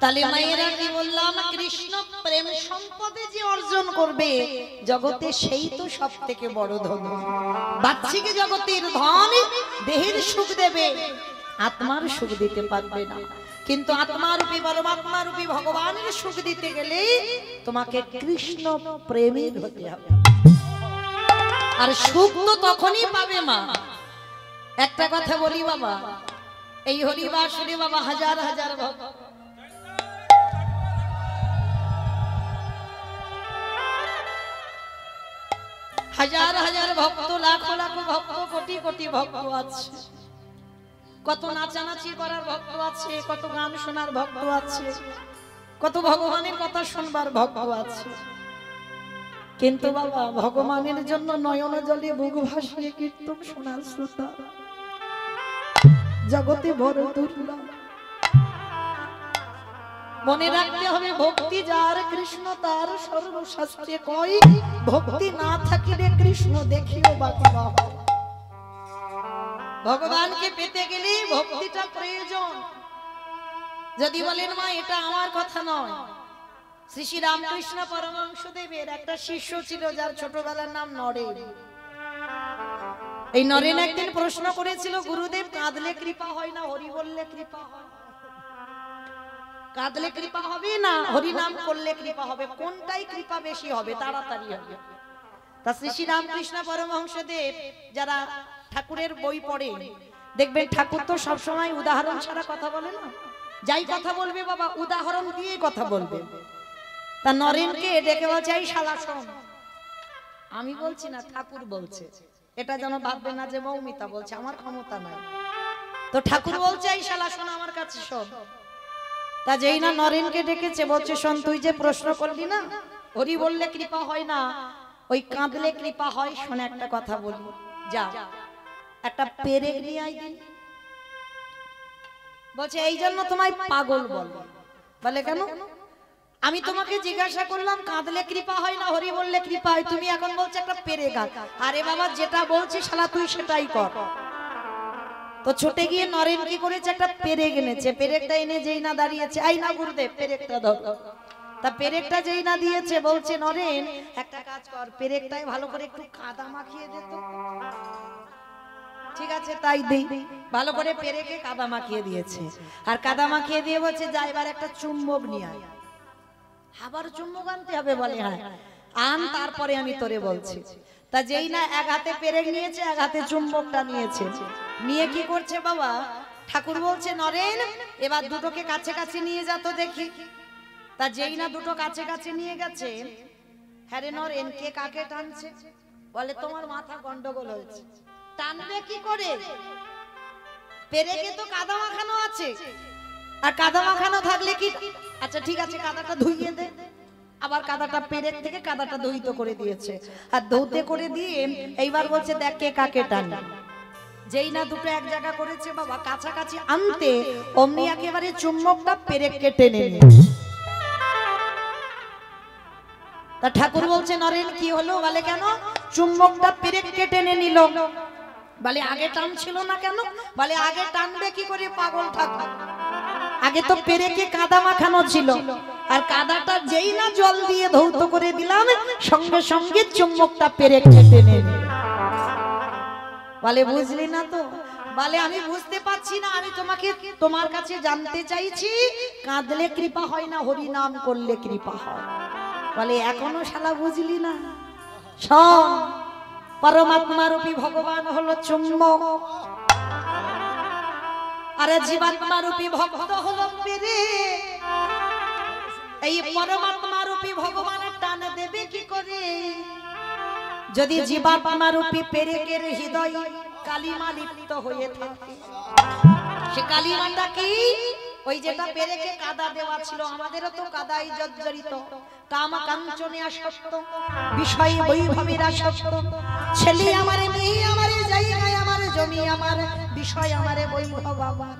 তাহলে মায়েরা কি বললাম, কৃষ্ণ প্রেম সম্পদে যে অর্জন করবে জগতে সেই তো সব থেকে বড় ধন। বাচ্চাকে জগতের ধন দেহের সুখ দেবে, আত্মার সুখ দিতে পারবে না। কিন্তু আত্মারূপী পরমাত্মারূপী ভগবানের সুখ দিতে গেলে তোমাকে কৃষ্ণ প্রেমী হতে হবে। আর সুখ তো তখনই পাবে মা। একটা কথা বলি বাবা, এই হরিবাসরে বাবা হাজার হাজার ভক্ত, হাজার হাজার ভক্ত, লাখো লাখো ভক্ত, কোটি কোটি ভক্ত আছে। কত নাচানাচি করার ভক্ত আছে, কত গান শোনার ভক্ত আছে, কত ভগবানের কথা শুনবার ভক্ত আছে। কিন্তু বাবা ভগবানের জন্য নয়ন জলে বুক ভাসিয়ে কীর্তন শোনার শ্রোতা জগতে বড় দুর্লভ। মনে রাখতে হবে, ভক্তি যার কৃষ্ণ তার সর্বশাস্ত্রে কয়, ভক্তি না থাকিলে কৃষ্ণ দেখিও বাকি। ভগবানকে পেতে গেলে ভক্তিটা প্রয়োজন। যদি বলেন মা এটা আমার কথা নয়, শ্রী শ্রী রামকৃষ্ণ পরমহংসদেবের একটা শিষ্য ছিল যার ছোটবেলার নাম নরেন। এই নরেন একদিন প্রশ্ন করেছিল, গুরুদেব কাঁদলে কৃপা হয় না হরি বললে কৃপা হয়? কাঁদলে কৃপা হবে না হরি নাম করলে কৃপা হবে, কোনটাই কৃপা বেশি হবে, তাড়াতাড়ি হবে? তা শ্রী শ্রী রামকৃষ্ণ পরমহংসদেব যারা ঠাকুরের বই পড়ে দেখবেন, ঠাকুর তো সবসময় উদাহরণ ছাড়া কথা বলে না, যাই কথা বলবে বাবা উদাহরণ দিয়ে কথা বলবে। তা নরেনকে ডেকে বলছে, এই শালা শোন, আমি বলছি না ঠাকুর বলছে, এটা যেন ভাববে না যে মৌমিতা বলছে, আমার ক্ষমতা নাই। তো ঠাকুর বলছে, এই শালা শোন আমার কাছে শোন। তা যেই না নরেনকে ডেকেছে বলছে, শোন তুই যে প্রশ্ন করলি না হরি বললে কৃপা হয় না, ওই কাঁদলে কৃপা হয়, শোন একটা কথা বলি, যা একটা পেরেক নিয়ে আই দিন। বলছে এই জন্য তোমায় পাগল বলে। বলে কেন? আমি তোমাকে জিজ্ঞাসা করলাম কাঁদলে কৃপা হয় না হরি বললে কৃপা হয়, তুমি এখন বলছো একটা পেরেক। আরে বাবা যেটা বলছি শালা তুই সেটাই কর। তো ছুটে গিয়ে নরেন কি করেছে, একটা পেরেক এনেছে। পেরেকটা এনে যেই না দাঁড়িয়েছে, এই না গুরুদেব পেরেকটা ধর। তা পেরেকটা যেই না দিয়েছে বলছে, নরেন একটা কাজ কর, পেরেকটাই ভালো করে একটু কাদা মাখিয়ে দে তো। ঠিক আছে তাই দেই। ভালো করে পেরেকে কাদা মাখিয়ে দিয়েছে, আর কাদা মাখিয়ে দিয়ে বলছে যা এবার একটা চুম্বক নিয়ে আয়। আবার চুম্বক আনতে হবে? বলে হ্যাঁ আন, তারপরে আমি তোরে বলছি। তা যেই না এক হাতে পেরেক নিয়েছে, এক হাতে চুম্বকটা নিয়েছে, নিয়ে কি করছে বাবা, ঠাকুর বলছে নরেন এবার দুটোকে কাছে কাছে নিয়ে যা তো দেখি। তা যেই না দুটো কাছে কাছে নিয়ে গেছে, হ্যাঁ রে নরেন কে কাকে টানছে? বলে তোমার মাথা গন্ডগোল হয়েছে। টানবে কি করে? পেরেকে তো কাদা মাখানো আছে, আর কাদা মাখানো থাকলে কি, আচ্ছা ঠিক আছে কাদাটা ধুইয়ে দে। আবার কাদাটা পেরেক থেকে কাদাটা দহিত করে দিয়েছে, আর ধৌতে করে দিয়ে এইবার বলছে দেখ কে কাকে টানে। যেই না দুটো এক জায়গা করেছে বাবা, কাছাকাছি আনতে অমনি একেবারে চুম্বকটা পেরেককে টেনে নিয়ে। তা ঠাকুর বলছে নরেন কি হলো? বলে কেন? চুম্বকটা পেরেককে টেনে নিল। বলে আগে টান ছিল না কেন? বলে আগে টানবে কি করে পাগল ঠাকুর, আগে তো পেরেকে কাদা মাখানো ছিল, আর কাদাটা যেই না জল দিয়ে ধৌত করে দিলাম সঙ্গে সঙ্গে চুম্বকটা পেরেকে টেনে নিল। বলে বুঝলি না তো? বলে আমি বুঝতে পারছি না, আমি তোমাকে তোমার কাছে জানতে চাইছি কাঁদলে কৃপা হয় না হরি নাম করলে কৃপা হয়। বলে এখনো শালা বুঝলি না? শোন, পরমাত্মা রূপী ভগবান হলো চুম্বক, আর জীবাত্মা রূপী ভক্ত হলো পেরেক। এই পরমাত্মা রূপী ভগবানের টান দেবে কি করে যদি জীবাত্মা রূপী পেরেকের হৃদয় কালিমা লিপ্ত হয়ে থাকে? সে কালিমাটা কি? ওই যেটা পেরেকে কাদা দেওয়া ছিল, আমাদেরও তো কাদাই জর্জরিত, কাম কাঞ্চনে আসক্ত, বিষয় বৈভবের আসক্ত, ছেলে আমারে মেয়ে আমারে জায়গায় আমার জমি আমার বিষয় আমারে বৈভব আমার।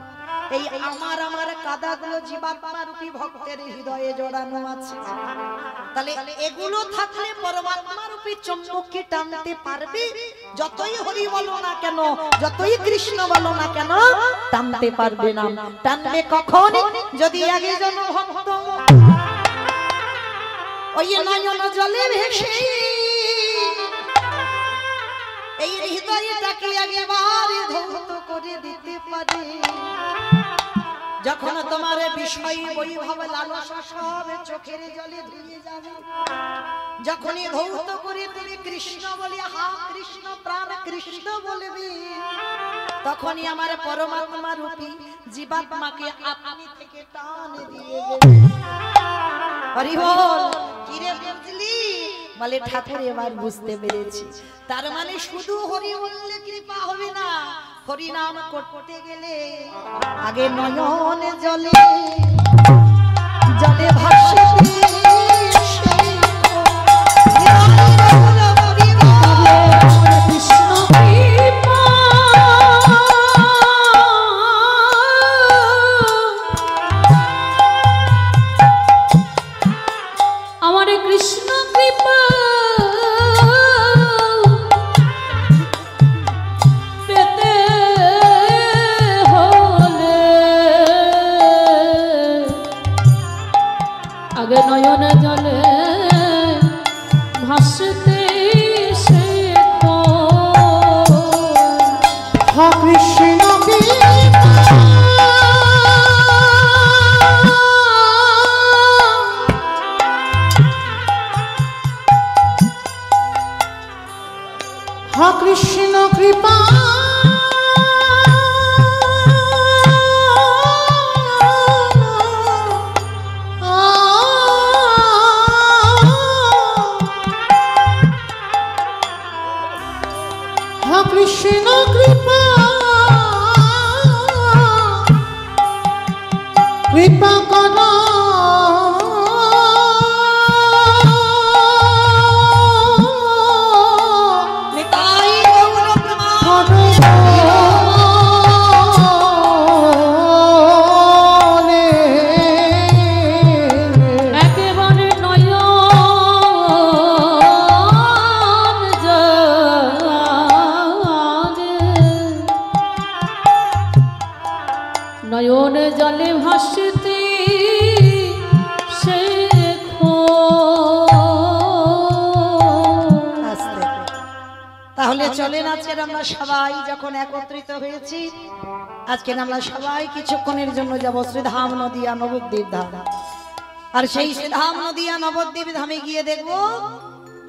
এই আমার আমার কাদাগুলো জীবাত্মা রূপী ভক্তের হৃদয়ে জড়ানো আছে। তাহলে এগুলো থাকলে পরমাত্মা রূপী চুম্বককে টানতে পারবে। যতই হরি বলো না কেন, যতই কৃষ্ণ বলো না কেন, টানতে পারবে না। টানবে কখন? যদি আগে জন ভক্ত ওই নয়ন জলে ভেসে এই হৃদয়টাকে একেবারে ধৌত করে দিতে পারে। যখন তোমার বিষয় বৈভব লালসা সব চোখের জলে ধুয়ে যাবে, যখনই ধৌত করে তুমি কৃষ্ণ বলে হা কৃষ্ণ প্রাণ কৃষ্ণ বলবে, তখনই আমার পরমাত্মা রূপী জীবাত্মাকে আপনি থেকে টান দিয়ে দেবে। হরি বল। কিরে বুঝলি? বলে ঠাকুর এবার বুঝতে পেরেছি। তার মানে শুধু হরি বললে কৃপা হবে না, হরি নাম করতে গেলে আগে নয়ন জলে জলে ভাসে নয়ন জলে ভাসতে শেখো হা কৃষ্ণ হা কৃষ্ণ কৃপা কৃষ্ণ কৃপা কৃপা করো নয়ন জলে ভাসতে শেখো। তাহলে চলেন আজকে আমরা সবাই যখন একত্রিত হয়েছি, আজকে আমরা সবাই কিছুক্ষণের জন্য যাব শ্রীধাম নদিয়া নবদ্বীপ ধাম। আর সেই শ্রীধাম নদিয়া নবদ্বীপ ধামে গিয়ে দেখব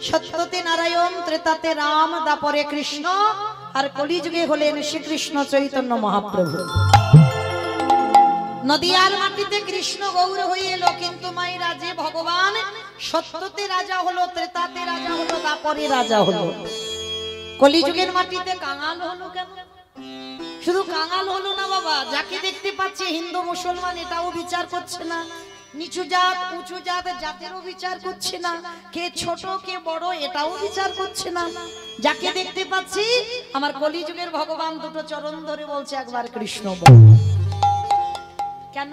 সত্যতে নারায়ণ, ত্রেতাতে রাম, দাপরে কৃষ্ণ, আর কলিযুগে হলেন শ্রীকৃষ্ণ চৈতন্য মহাপ্রভু। নদিয়ার মাটিতে কৃষ্ণ গৌর হয়ে এলো, কিন্তু মায়েরা যে ভগবান সত্যতে রাজা হলো, ত্রেতাতে রাজা হলো, দাপরে রাজা হলো। কলিযুগের মাটিতে কাঙাল হলো কেন? শুধু কাঙাল হলো না বাবা, যাকে দেখতে পাচ্ছে হিন্দু মুসলমান এটাও বিচার করছে না, নিচু জাত উঁচু জাত জাতেরও বিচার করছে না, কে ছোট কে বড় এটাও বিচার করছে না। যাকে দেখতে পাচ্ছি আমার কলিযুগের ভগবান দুটো চরণ ধরে বলছে একবার কৃষ্ণ বল। কেন?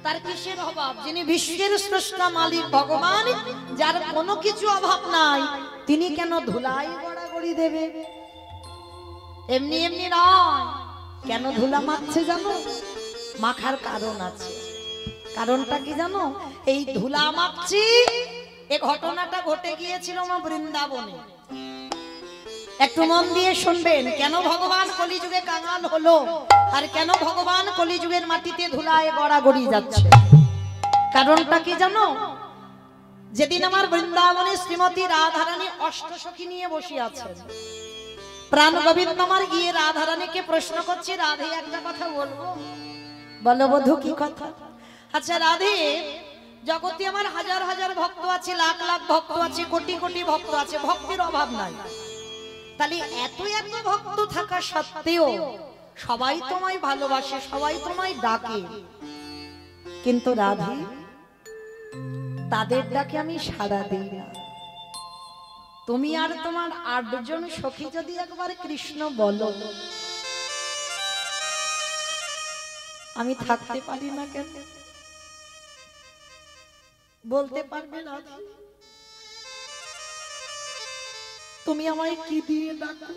তার কিসের অভাব? যিনি বিশ্বের স্রষ্টা মালিক ভগবান, যার কোনো কিছু অভাব নাই, তিনি কেন ধুলাই গড়াগড়ি দেবে? এমনি এমনি নয়। কেন ধুলা মাখছে জানো? মাখার কারণ আছে। কারণটা কি জানো? এই ধুলা মাখছি, এই ঘটনাটা ঘটে গিয়েছিল মা বৃন্দাবনে। একটু মন দিয়ে শুনবেন, কেন ভগবান কলিযুগে কাঙাল হলো আর কেন ভগবান কলিযুগের মাটিতে ধুলায় গড়াগড়ি যাচ্ছে। কারণটা কি জানো? যেদিন আমার বৃন্দাবনে শ্রীমতী রাধারানী অষ্টসখী নিয়ে বসে আছেন, প্রাণ গোবিন্দ আমার গিয়ে রাধারানীকে প্রশ্ন করছে, রাধে একটা কথা বলবো? বলো বধূ, কি কথা? আচ্ছা রাধে, জগতে আমার হাজার হাজার ভক্ত আছে, লাখ লাখ ভক্ত আছে, কোটি কোটি ভক্ত আছে, ভক্তির অভাব নাই। তাহলে এত এত ভক্ত থাকা সত্ত্বেও সবাই তোমায় ভালোবাসে, সবাই তোমায় ডাকে, কিন্তু রাধে তাদের ডাকে আমি সাড়া দিই না। তুমি আর তোমার 8 জন সখী যদি একবার কৃষ্ণ বলো, আমি থাকতে পারি না কেন? বলতে পারবে না? তুমি আমায় কি দিয়ে ডাকো,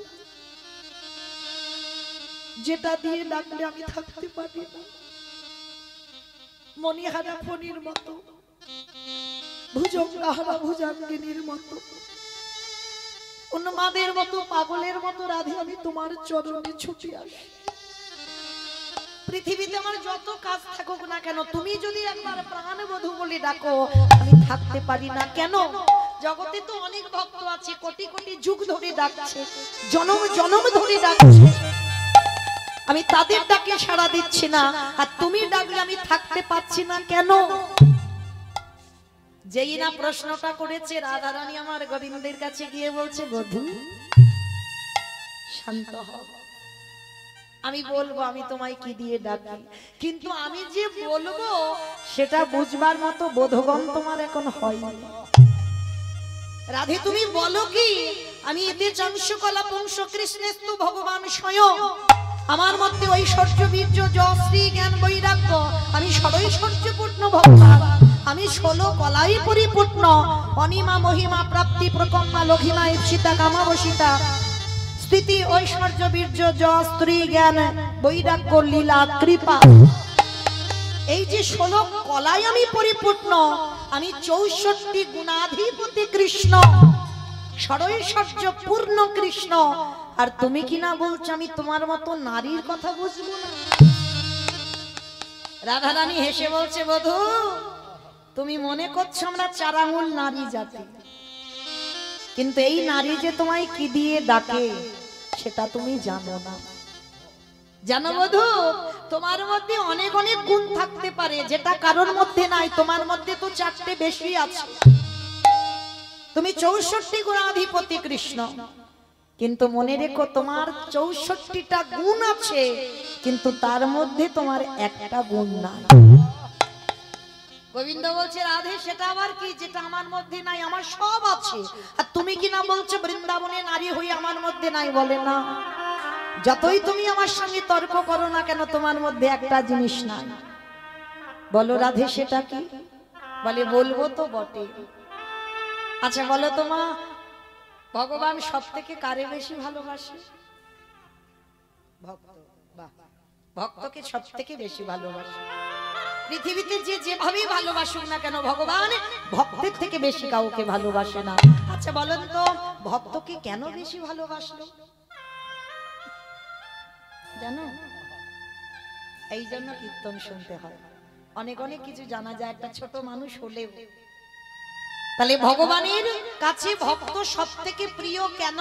যেটা দিয়ে ডাকলে আমি থাকতে পারি না? মণিহারা ফণির মতো, ভুজঙ্গহারা ভুজাঙ্গিনীর মতো, উন্মাদের মতো, পাগলের মতো রাধে আমি তোমার চরণে ছুটে আসি। পৃথিবীতে আমার যত কাজ থাকুক না কেন, তুমি যদি একবার প্রাণবধূ বলে ডাকো, আমি থাকতে পারি না কেন? জগতে তো অনেক ভক্ত আছে, কোটি কোটি যুগ ধরে ডাকছে, জনম জনম ধরে ডাকছে, আমি তাদের ডাকে সাড়া দিচ্ছি না, আর তুমি ডাকলে আমি থাকতে পাচ্ছি না কেন? যেই না প্রশ্নটা করেছে, রাধারানী আমার গোবিন্দের কাছে গিয়ে বলছে, বধূ শান্ত হও, আমি বলবো আমি তোমায় কি দিয়ে ডাকি, কিন্তু আমি যে বলবো সেটা বুঝবার মতো বোধগম তোমার এখন হয়নি। রাধে তুমি বলো কি? আমি এতে চংসকলা পুংস কৃষ্ণেস্তু ভগবান স্বয়ং, আমার মধ্যে ঐশ্বর্য বীর্য যশ শ্রী জ্ঞান বৈরাগ্য, আমি ষড়ৈশ্বর্যপূর্ণ ভগবান, আমি 16 কলাই পরিপূর্ণ, অনিমা মহিমা প্রাপ্তি প্রকম্পা লঘিমা ঈপ্সিতা কামাবসিতা স্থিতি ঐশ্বর্য বীর্য যশ স্ত্রী জ্ঞান বৈরাগ্য লীলা কৃপা, এই যে 16 কলাই আমি পরিপূর্ণ, আমি 64 গুণাধিপতি কৃষ্ণ, ষড়ৈশ্বর্য পূর্ণ কৃষ্ণ, আর তুমি কিনা বলছো আমি তোমার মতো নারীর কথা বুঝবো না? রাধারানী হেসে বলছে, বধূ তুমি মনে করছো আমরা 4 আঙুল নারী জাতি, কিন্তু এই নারী যে তোমায় কি দিয়ে ডাকে সেটা তুমি জানো না। জানো বধূ, তোমার মধ্যে অনেক অনেক গুণ থাকতে পারে যেটা কারোর মধ্যে নাই, তোমার মধ্যে তো 4টে বেশি আছে। তুমি 64 গুণাধিপতি কৃষ্ণ, কিন্তু মনে রেখো তোমার 64টা গুণ আছে, কিন্তু তার মধ্যে তোমার একটা গুণ নাই। গোবিন্দ বলছে, রাধে সেটা আবার কি যেটা আমার মধ্যে নাই? আমার সব আছে, আর তুমি কিনা বলছো বৃন্দাবনে নারী হয়ে আমার মধ্যে নাই? বলে না, যতই তুমি আমার সঙ্গে তর্ক করো না কেন, তোমার মধ্যে একটা জিনিস নাই। বলো রাধে সেটা কি? বলে বলবো তো বটে। আচ্ছা বলো তো মা, ভগবান সব থেকে কারে বেশি ভালোবাসে? ভক্ত। বাহ, ভক্তকে সব থেকে বেশি ভালোবাসে। পৃথিবীতে যে যেভাবেই ভালোবাসুক না কেন, ভগবান ভক্তের থেকে বেশি কাউকে ভালোবাসে না। আচ্ছা বলেন তো, ভক্তকে কেন বেশি ভালোবাসলো জানো? এই জন্য কীর্তন শুনতে হয়, অনেক অনেক কিছু জানা যায় একটা ছোট মানুষ হলেও। তাহলে ভগবানের কাছে ভক্ত সব থেকে প্রিয় কেন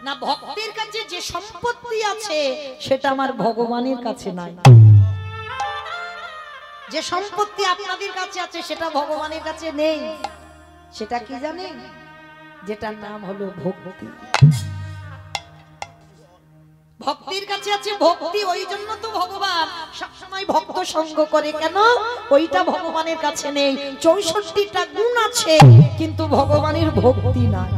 না? ভক্তের কাছে যে সম্পত্তি আছে সেটা আমার ভগবানের কাছে নাই। যে সম্পত্তি আপনাদের কাছে আছে সেটা ভগবানের কাছে নেই। সেটা কি জানেন? যেটার নাম হলো ভক্তি। ভক্তির কাছে আছে ভক্তি, ওই জন্য তো ভগবান সবসময় ভক্ত সঙ্গ করে। কেন? ওইটা ভগবানের কাছে নেই। 64টা গুণ আছে কিন্তু ভগবানের ভক্তি নাই।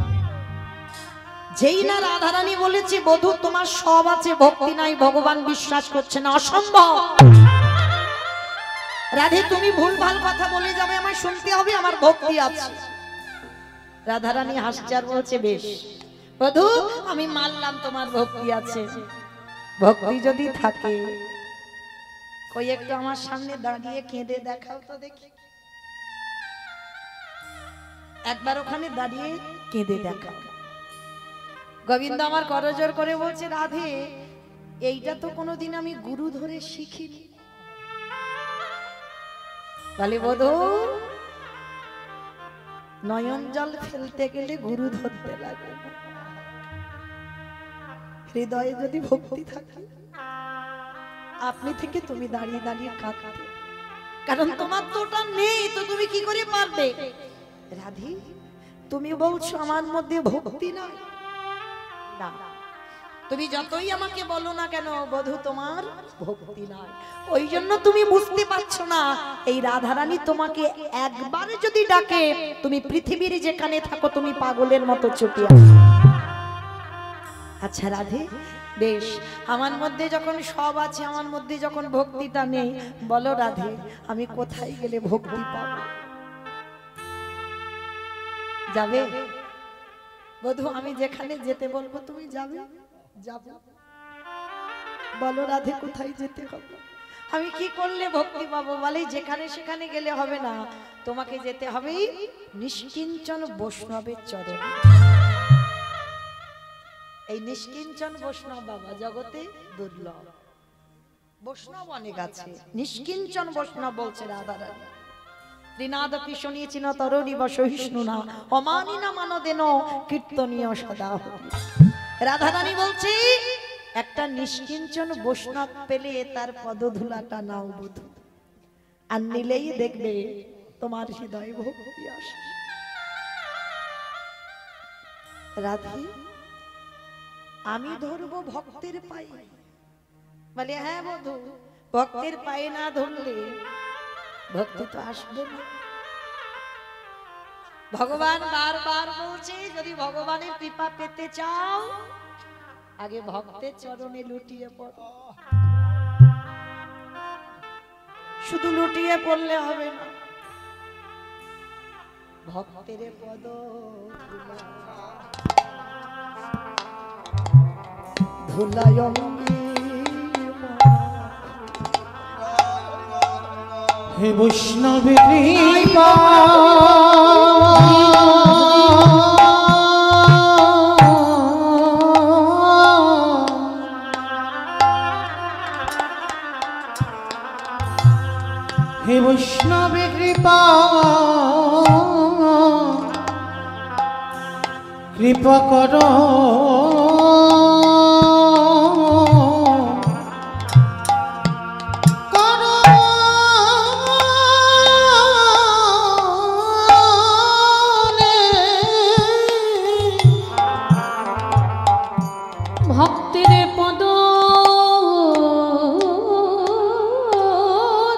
যেই না রাধারানী বলেছে, বধূ তোমার সব আছে ভক্তি নাই, ভগবান বিশ্বাস করছে না, অসম্ভব। রাধে তুমি ভুলভাল কথা বলে যাবে, আমার শুনতে হবে আমার ভক্তি আছে। রাধারানী হাসছে আর বলছে, বেশ বধূ আমি মানলাম তোমার ভক্তি আছে। ভক্তি যদি থাকে কই একটু আমার সামনে দাঁড়িয়ে কেঁদে দেখাও তো দেখি। একবার ওখানে দাঁড়িয়ে কেঁদে দেখাও। গোবিন্দ আমার করজোর করে বলছে, রাধে এইটা তো কোনোদিন আমি গুরু ধরে শিখিনি। বলে, বধূ নয়ন জল ফেলতে গেলে গুরু ধরতে লাগে। হৃদয়ে যদি ভক্তি থাকে আপনি থেকে তুমি দাঁড়িয়ে দাঁড়িয়ে কাঁদতে, কারণ তোমার তো ওটা নেই, তো তুমি কি করে পারবে? রাধে তুমি বলছো আমার মধ্যে ভক্তি নাই, না তুমি যতই আমাকে বলো না কেন বধূ তোমার ভক্তি নাই। ওই জন্য তুমি বুঝতে পারছো না, এই রাধারানী তোমাকে একবার যদি ডাকে তুমি পৃথিবীর যেখানে থাকো তুমি পাগলের মতো ছুটে আসো। আচ্ছা রাধে, বেশ, আমার মধ্যে যখন সব আছে, আমার মধ্যে যখন ভক্তিটা নেই, বলো রাধে আমি কোথায় গেলে ভক্তি পাবো? যাবে বধূ? আমি যেখানে যেতে বলবো তুমি যাবে? যাবে। বলো রাধে কোথায় যেতে হবে? আমি কি করলে ভক্তি পাবো? বলে যেখানে সেখানে গেলে হবে না, তোমাকে যেতে হবে নিষ্কিঞ্চন বৈষ্ণবের চরণে। এই নিষ্কিঞ্চন বৈষ্ণব বাবা জগতে দুর্লভ। বৈষ্ণব অনেক আছে, নিষ্কিঞ্চন বৈষ্ণব বলছে রাধারানী। ত্রিনাদপি শুনিয়েছিল তরণী বসহিষ্ণু না অমানি না মানদেন কীর্তনীয় সদা। রাধারানী বলছে একটা নিষ্কিঞ্চন বৈষ্ণব পেলে তার পদধূলাটা নাও বধূ, আর নিলেই দেখবে তোমার হৃদয় ভক্তি আসে। রাধে আমি ধরবো ভক্তের পায়ে। বলে হ্যাঁ বধূ, ভক্তের পায়ে না ধরলে ভক্তি তো আসবে না। ভগবান বারবার বলছে যদি ভগবানের কৃপা পেতে চাও আগে ভক্তের চরণে লুটিয়ে পড়ো। শুধু লুটিয়ে পড়লে হবে না, ভক্তের পদ ধুলায় হে বৈষ্ণবে কৃপা হে বৈষ্ণবে কৃপা কৃপা করো ভক্তির পদ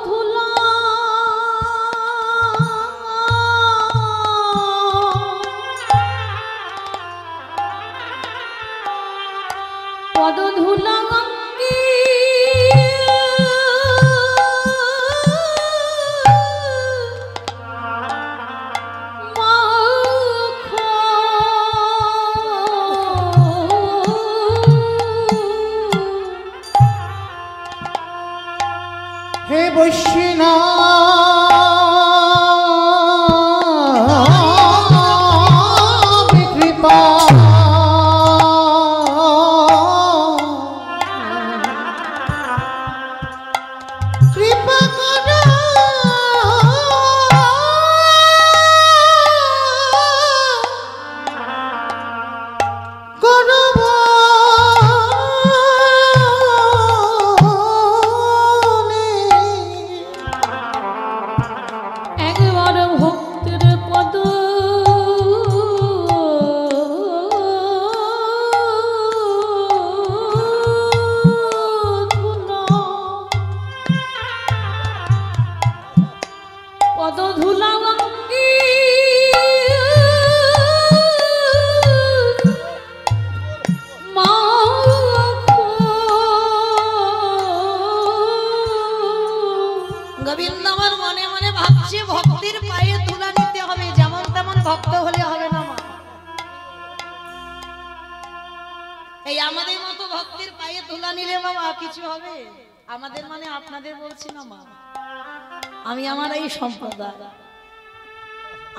ধুলা পদ ধুলা অঙ্গি হে বৈষ্ণব কৃপা কৃপা করো করব একবার ভক্তের পদ পদ ধুলা অঙ্গি গোবিন্দ আমার মনে মনে ভাবছে ভক্তির পায়ে তুলা নিতে হবে, যেমন তেমন ভক্ত হলে হবে না মা। এই আমাদের মতো ভক্তির পায়ে তুলা নিলে বাবা কিছু হবে? আমাদের মানে আপনাদের বলছি না মা, আমি আমার এই সম্প্রদায়,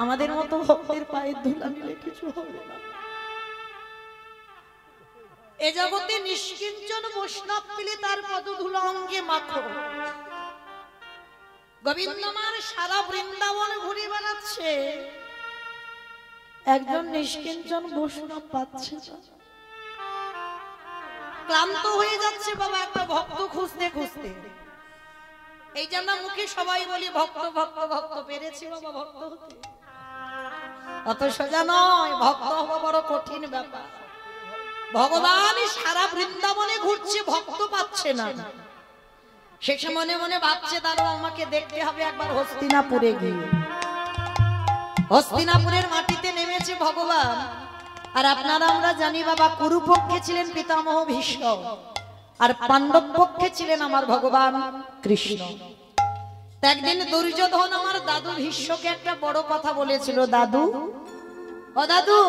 আমাদের মতো ভক্তির পায়ে তুলা নিলে কিছু হবে না। এ জগতে নিষ্কিঞ্চন বৈষ্ণব পেলে তার পদধূলা অঙ্গে মাখো। গোবিন্দ আমার সারা বৃন্দাবন ঘুরে বেড়াচ্ছে, একজন নিষ্কিঞ্চন বৈষ্ণব পাচ্ছে না, ক্লান্ত হয়ে যাচ্ছে বাবা একটা ভক্ত খুঁজতে খুঁজতে। এই যে আমরা মুখে সবাই বলি ভক্ত ভক্ত ভক্ত, পেরেছি বাবা ভক্ত হতে? অত সোজা নয়, ভক্ত হওয়া বড় কঠিন ব্যাপার। ভগবান সারা বৃন্দাবনে ঘুরছে, ভক্ত পাচ্ছে না। শেষে মনে মনে ভাবছে দাঁড়ো আমাকে দেখতে হবে একবার হস্তিনাপুরে গিয়ে। হস্তিনাপুরের মাটিতে নেমেছে ভগবান, আর আপনারা আমরা জানি বাবা কুরু পক্ষে ছিলেন পিতামহ ভীষ্ম, আর পাণ্ডব পক্ষে ছিলেন আমার ভগবান কৃষ্ণ। একদিন দুর্যোধন আমার দাদু ভীষ্মকে একটা বড় কথা বলেছিল, দাদু ও দাদু,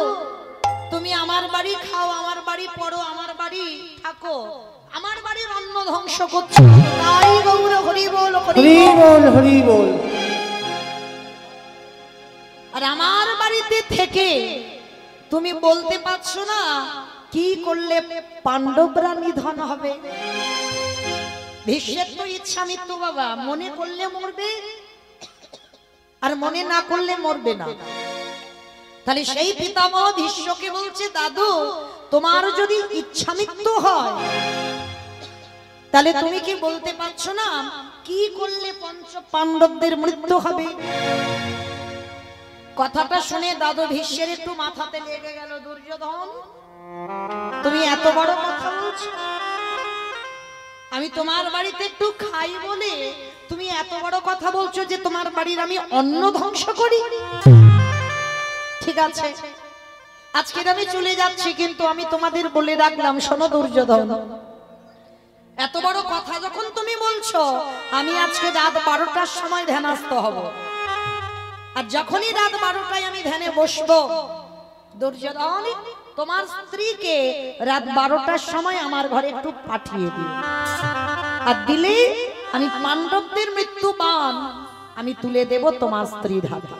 তুমি আমার বাড়ি খাও, আমার বাড়ি পড়ো, আমার বাড়ি থাকো, আমার বাড়ির অন্ন ধ্বংস করছো, তাই গৌর হরি বল হরি বল হরি বল। আর আমার বাড়িতে থেকে তুমি বলতে পারছো না কি করলে পাণ্ডবরা নিধন হবে। ভীষ্মের তো ইচ্ছা মৃত্যু বাবা, মনে করলে মরবে আর মনে না করলে মরবে না। তাহলে সেই পিতামহ ভীষ্মকে বলছে, দাদু তোমার যদি ইচ্ছা মৃত্যু হয় তাহলে তুমি কি বলতে পারছো না কি করলে পঞ্চ পাণ্ডবদের মৃত্যু হবে। কথাটা শুনে দাদু ভীষ্মের একটু মাথাতে লেগে গেল, দুর্যোধন তুমি এত বড় কথা বলছো, আমি তোমার বাড়িতে একটু খাই বলে তুমি এত বড় কথা বলছো যে তোমার বাড়ির আমি অন্ন ধ্বংস করি। ঠিক আছে, আজকে আমি চলে যাচ্ছি, কিন্তু আমি তোমাদের বলে রাখলাম, শোনো দুর্যোধন, এত বড় কথা যখন তুমি বলছো, আমি আজকে রাত 12টার সময় ধ্যানস্থ হব, আর যখনই রাত 12টায় আমি ধ্যানে বসবো, দুর্যোধন তোমার স্ত্রীকে রাত 12টার সময় আমার ঘরে একটু পাঠিয়ে দিও, আর দিলে আমি পাণ্ডবদের মৃত্যু বান আমি তুলে দেব তোমার স্ত্রীর হাতে।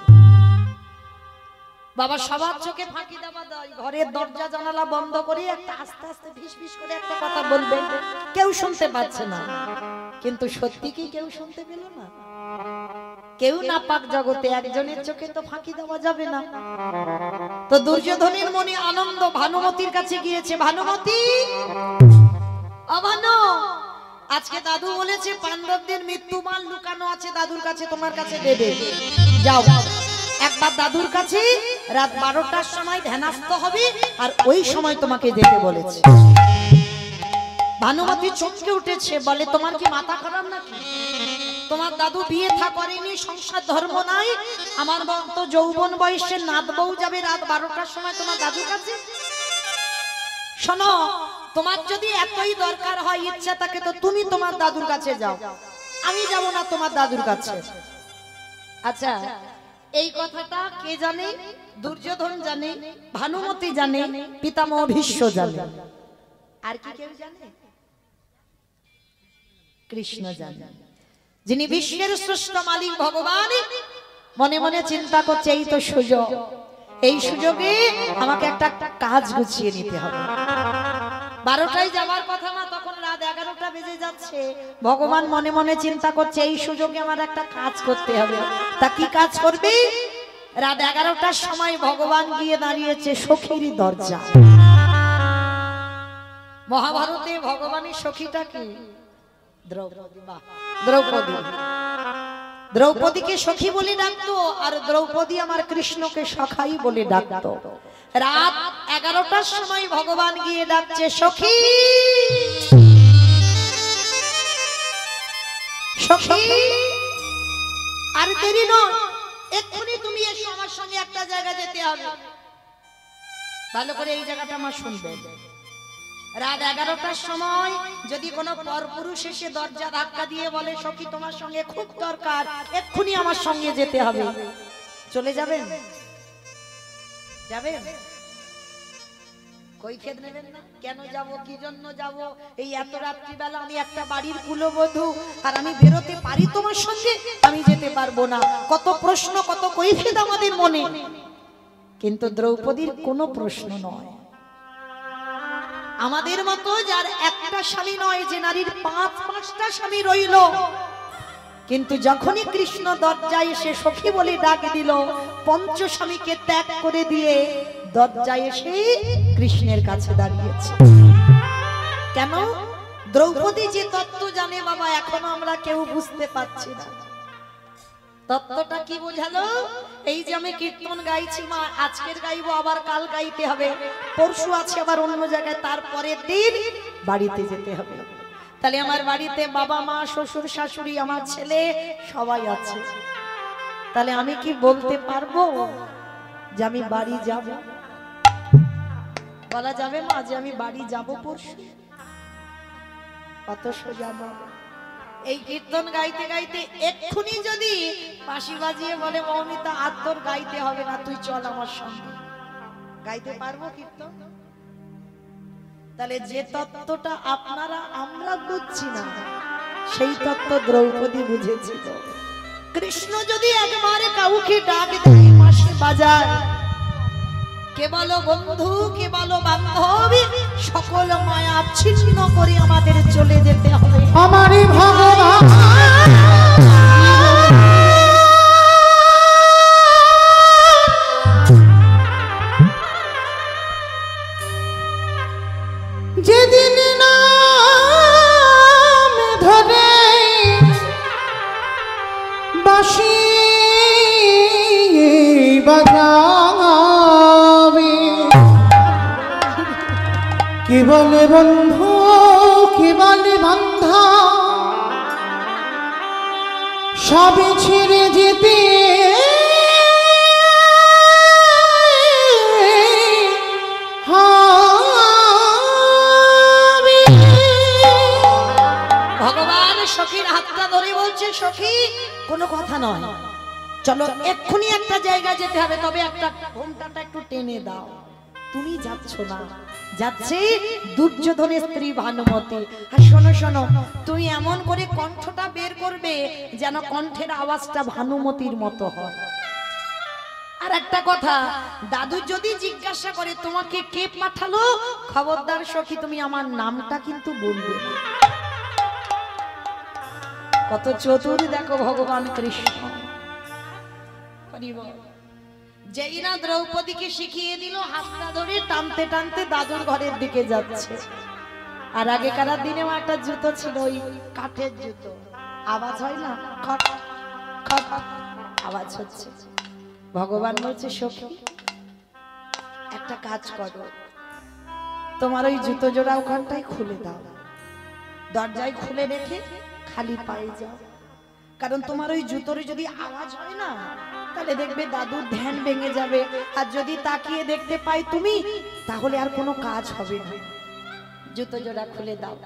বাবা সবার চোখে ফাঁকি দেওয়া দেয়, ঘরের দরজা জানালা বন্ধ করে একটা আস্তে আস্তে ফিসফিস করে একটা কথা বলবে, কেউ শুনতে পাচ্ছে না, কিন্তু সত্যি কি কেউ শুনতে পেল না? কেউ না পাক জগতে একজনের চোখে তো ফাঁকি দেওয়া যাবে না। তো দুর্যোধনের মনে আনন্দ, ভানুমতির কাছে গিয়েছে, ভানুমতি অভানু, আজকে দাদু বলেছে পাণ্ডবদের মৃত্যুবান লুকানো আছে, দাদুর কাছে তোমার কাছে দেবে, যাও একবার দাদুর কাছে রাত 12টার সময় ধ্যানস্থ হবে, আর ওই সময় তোমাকে যেতে বলেছে। ভানুমতি চমকে উঠেছে, বলে তোমার কি মাথা খারাপ নাকি? তোমার দাদু বিয়ে থা করেনি, সংসার ধর্ম নাই, আমার তো যৌবন বয়সে নাত বউ যাবে রাত 12টার সময় তোমার দাদুর কাছে? শোনো, তোমার যদি এতই দরকার হয়, ইচ্ছা থাকে, তো তুমি তোমার দাদুর কাছে যাও, আমি যাব না তোমার দাদুর কাছে। আচ্ছা, এই কথাটা কে জানে? দুর্যোধন জানে, ভানুমতি জানে, পিতামহ ভীষ্ম জানে, আর কি কেউ জানে? কৃষ্ণ জানে, যিনি বিশ্বের শ্রেষ্ঠ মালিক ভগবান। মনে মনে চিন্তা করছে, এই তো সুযোগ, এই সুযোগে আমাকে একটা কাজ গুছিয়ে নিতে হবে। 12টায় যাবার কথা না, তখন রাত 11টা বেজে যাচ্ছে। ভগবান মনে মনে চিন্তা করছে, এই সুযোগে আমার একটা কাজ করতে হবে। তা কি কাজ করবে? রাত 11টার সময় ভগবান গিয়ে দাঁড়িয়েছে সখীর দরজা। মহাভারতে ভগবানের সখীটা কি? দ্রৌপদী। দ্রৌপদী, দ্রৌপদীকে সখী বলে ডাকতো, আর দ্রৌপদী আমার কৃষ্ণকে সখাই বলে ডাকতো। রাত 11টার সময় ভগবান গিয়ে ডাকছে, সখী সখী, আর দেরি নয়, এক্ষুনি তুমি এসো, আমার সঙ্গে একটা জায়গা যেতে হবে। ভালো করে এই জায়গাটা আমার শুনবেন। রাত 11টার সময় যদি কোনো পরপুরুষ এসে দরজা ধাক্কা দিয়ে বলে, সখী তোমার সঙ্গে খুব দরকার, এক্ষুনি আমার সঙ্গে যেতে হবে, চলে যাবেন? যাবেন? কই খেদ নেবেন না? কেন যাব, কি জন্য যাব? এই এত রাত্রিবেলা আমি একটা বাড়ির কুলবধূ, আর আমি বেরোতে পারি তোমার সঙ্গে? আমি যেতে পারবো না। কত প্রশ্ন, কত কৈফিয়ত আমাদের মনে, কিন্তু দ্রৌপদীর কোনো প্রশ্ন নয়। আমাদের মতো যার একটা স্বামী নয়, যে নারীর 5-5টা স্বামী রইল, কিন্তু যখনই কৃষ্ণ দরজায় এসে সখী বলে ডাক দিল, পঞ্চ স্বামীকে ত্যাগ করে দিয়ে দরজায় এসে কৃষ্ণের কাছে দাঁড়িয়েছে। কেন? দ্রৌপদী যে তত্ত্ব জানে বাবা, এখনো আমরা কেউ বুঝতে পারছি না। তত্ত্বটা কি বোঝালো? এই যে আমি কীর্তন গাইছি মা, আজকের গাইবো, আবার কাল গাইতে হবে, পরশু আছে আবার অন্য জায়গায়, তারপরের দিন বাড়িতে যেতে হবে। তাহলে আমার বাড়িতে বাবা মা শ্বশুর শাশুড়ি আমার ছেলে সবাই আছে, তাহলে আমি কি বলতে পারবো যে আমি বাড়ি যাব? বলা যাবে না যে আমি বাড়ি যাব পরশু? কত সোজা নয়। এই কীর্তন গাইতে গাইতে এক্ষুনি যদি বাঁশি বাজিয়ে বলে মৌমিতা আর তোর গাইতে হবে না, তুই চল আমার সঙ্গে, গাইতে পারবো কীর্তন? তাহলে যে তত্ত্বটা আপনারা আমরা বুঝছি না, সেই তত্ত্ব দ্রৌপদী বুঝেছিল। কৃষ্ণ যদি একবারে কাউকে ডাক দেয়, বাঁশি বাজায়, কে বলো বন্ধু, কে বলো বান্ধবী, সকল মায়া ছিন্ন করে আমাদের চলে যেতে হবে। আমারই ভগবান যেদিন নাম ধরে বাঁশি বাজাবে, কি বলে বন্ধু, কি বলে বান্ধা, সবে ছেড়ে যেতে হবে। ভগবান সখীর হাতটা ধরে বলছে, সখী কোনো কথা নয়, চলো এক্ষুনি একটা জায়গা যেতে হবে, তবে একটা ঘোমটাটা একটু টেনে দাও। তুমি যাচ্ছ না, যাচ্ছে দুর্যোধনের স্ত্রী ভানুমতি। আর শোনো শোনো, তুমি এমন করে কণ্ঠটা বের করবে যেন কণ্ঠের আওয়াজটা ভানুমতির মতো হয়। আর একটা কথা, দাদু যদি জিজ্ঞাসা করে তোমাকে কে পাঠালো, খবরদার সখী তুমি আমার নামটা কিন্তু বলবে না। কত চতুর দেখো ভগবান কৃষ্ণ। যেই না দ্রৌপদীকে শিখিয়ে দিল, হাতটা ধরে টানতে টানতে দাদুর ঘরের দিকে যাচ্ছে। আর আগেকার দিনে একটা জুতো ছিল, ওই কাঠের জুতো, আওয়াজ হয় না, খট খট আওয়াজ হচ্ছে। ভগবান বলছে, সখী একটা কাজ করো, তোমার ওই জুতো জোড়া ওখানটাই খুলে দাও, দরজায় খুলে রেখে খালি পায়ে যাও। কারণ তোমার ওই জুতোর যদি আওয়াজ হয় না, তাহলে দেখবে দাদুর ধ্যান ভেঙে যাবে। আর যদি তাকিয়ে দেখতে পাই তুমি, তাহলে আর কোনো কাজ হবে না। জুতো জোড়া খুলে দাও।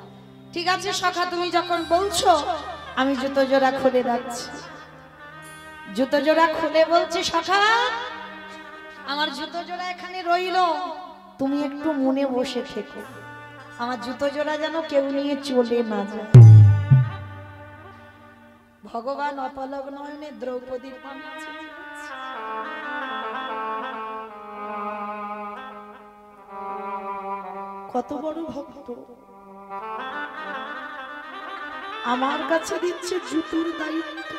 ঠিক আছে সখা, তুমি যখন বলছো আমি জুতো জোড়া খুলে যাচ্ছি। জুতো জোড়া খুলে বলছে, সখা আমার জুতো জোড়া এখানে রইলো, তুমি একটু মনে বসে থেকো, আমার জুতো জোড়া যেন কেউ নিয়ে চলে না যায়। ভগবান অপলক নয়নে দ্রৌপদীর পানে কত বড় ভক্ত, আমার কাছে দিচ্ছে জুতোর দায়িত্ব।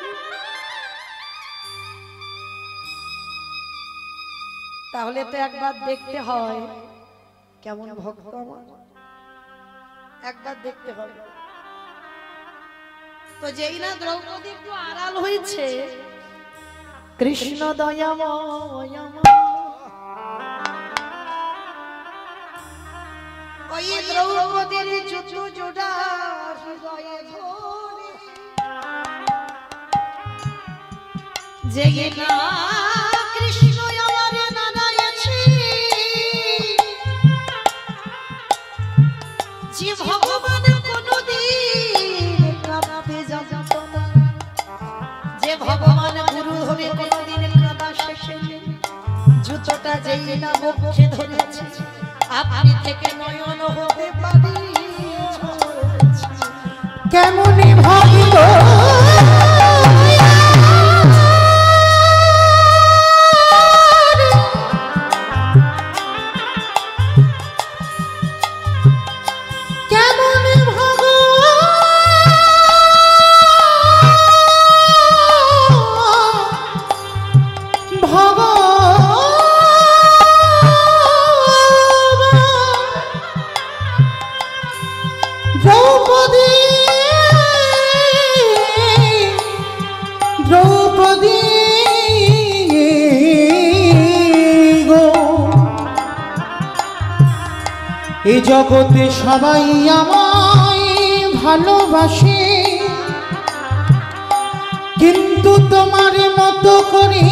তাহলে তো একবার দেখতে হয় কেমন ভক্ত আমার, একবার দেখতে হবে। তো যেই না দ্রৌপদী একটু আড়াল হয়েছে, কৃষ্ণ দয়াময় ওই দ্রৌপদীর জুতো জোড়া হৃদয়ে ধরে, যেই না কৃষ্ণ আমার নাড়াইছে, যে ভগবান কোনদিন কাঁদতে জানত না, যে ভগবান গুরু ধরে কোনদিন কাঁদা শেখেনি, জুতোটা যেই না বক্ষে ধরেছে, আপনি থেকে নয়ন হতে পারি কেমনি ভাবিব এই জগতে সবাই আমায় ভালোবাসে, কিন্তু তোমার মতো করে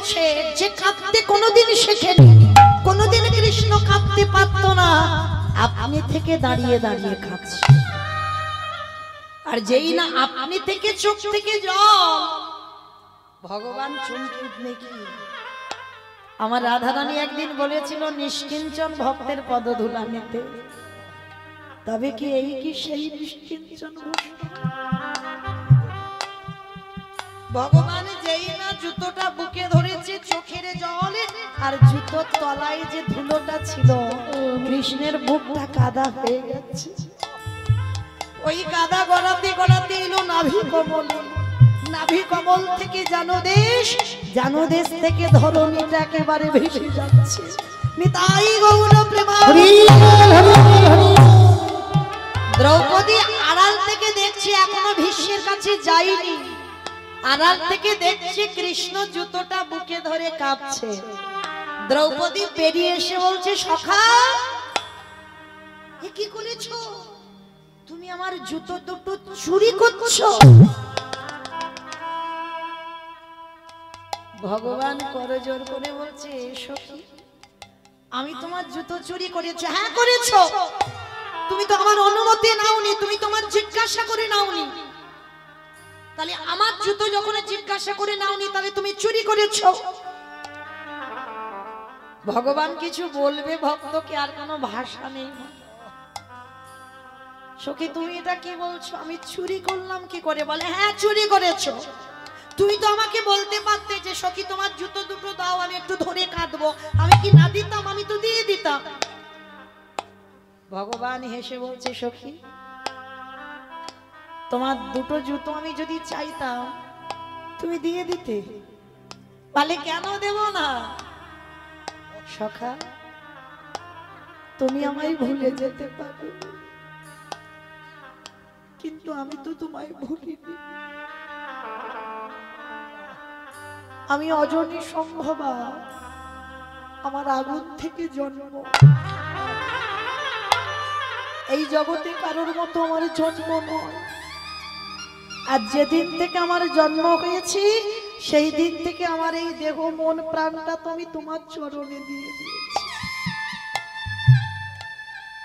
বলছে যে কাঁদতে কোনোদিন শেখেনি, কোনোদিন কৃষ্ণ কাঁদতে পারত না, আপনি থেকে দাঁড়িয়ে দাঁড়িয়ে কাঁদছে। আর যেই না আপনি থেকে চোখ থেকে জল, ভগবান চমকে উঠলে কি। আমার রাধারানী একদিন বলেছিল নিষ্কিঞ্চন ভক্তের পদধূলা নিতে, তবে কি এই কি সেই নিষ্কিঞ্চন ভগবান যেই না জুতোটা বুকে ধরেছে, চোখের জলে আর জুতোর তলায় যে ধুলোটা ছিল, কৃষ্ণের বুকটা কাদা হয়ে গেছে। ওই কাদা গড়াতে গড়াতে এলো নাভি কমলে, নাভি কমল থেকে জানদেশ, জানদেশ থেকে ধরণীটা একেবারে ভেসে যাচ্ছে। নিতাই গৌর প্রেমানন্দে। দ্রৌপদী আড়াল থেকে দেখছে, এখনো ভীষ্মের কাছে যায়নি, আড়াল থেকে দেখছে কৃষ্ণ জুতোটা বুকে ধরে কাঁপছে। দ্রৌপদী বেরিয়ে এসে বলছে, সখা এ কি করেছো? তুমি আমার জুতো দুটো চুরি করছো। ভগবান করজোর করে বলছে, সখী আমি তোমার জুতো চুরি করেছি। হ্যাঁ করেছো, তুমি তো আমার অনুমতি নাওনি, তুমি তোমার জিজ্ঞাসা করে নাওনি। তাহলে আমার জুতো যখন জিজ্ঞাসা করে নাওনি, তাহলে তুমি চুরি করেছো। ভগবান কিছু বলবে ভক্তকে, আর কোনো ভাষা নেই। সখী তুমি এটা কি বলছো? আমি চুরি করলাম কি করে? বলে হ্যাঁ চুরি করেছো। তুমি তো আমাকে বলতে পারতে যে সখী তোমার জুতো দুটো দাও, আমি একটু ধরে কাঁদবো। আমি কি না দিতাম? আমি তো দিয়ে দিতাম। ভগবান হেসে বলছে, সখী তোমার দুটো জুতো আমি যদি চাইতাম তুমি দিয়ে দিতে। বলে কেন দেব না? সখা তুমি আমায় ভুলে যেতে পারো, কিন্তু আমি তো তোমায় ভুলিনি। আমি অজনী সম্ভবা, আমার আগুন থেকে জন্ম। এই জগতে কারোর মতো আমার জন্ম নয়। আর যেদিন থেকে আমার জন্ম হয়েছি, সেই দিন থেকে আমার এই দেহ মন প্রাণটা তুমি তোমার চরণে দিয়ে দিয়েছি।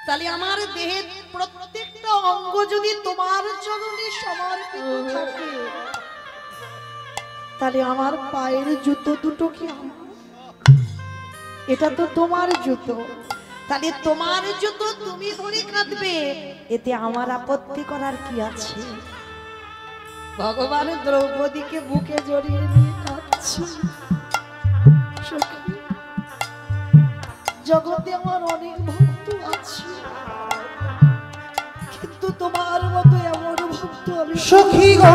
তাহলে আমার দেহের প্রত্যেকটা অঙ্গ যদি তোমার চরণে সমর্পিত থাকে, তাহলে আমার পায়ের জুতো দুটো কি আমার? এটা তো তোমার জুতো। তাহলে তোমার জুতো তুমি ধরে কাঁদবে, এতে আমার আপত্তি করার কি আছে? ভগবান দ্রৌপদীকে বুকে জড়িয়ে নিয়ে কাঁদছে। জগতে আমার অনেক ভক্ত আছে, কিন্তু তোমার মতো এমন ভক্ত আমি সখী গো।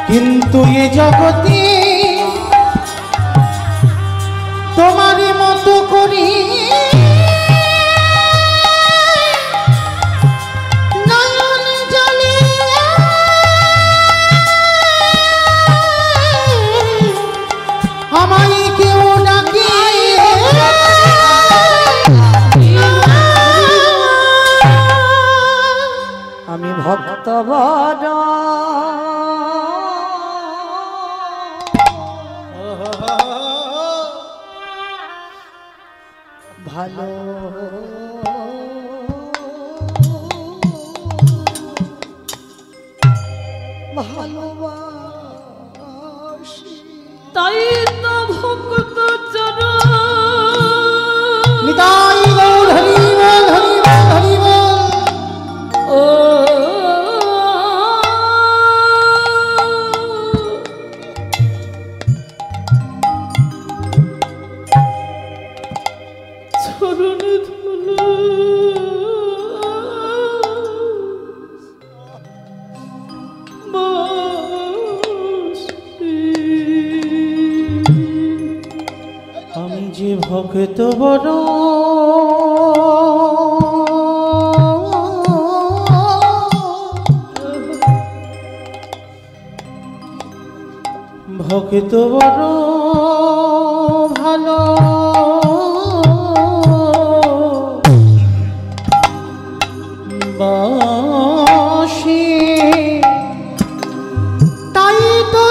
কিন্তু এ জগতে তোমার মতো করি নয়ন জলে আমায় কেউ ডাকে। আমি ভক্ত বড় ভালো, ভালোবাসি, তাই তো ভক্ত চরণ। নিতাই গৌর হরি বল, হরি বল, হরি বল। ও চরণে ধুলো ভক্ত বড় ভক্ত বড় ভালো বাসি তাই তো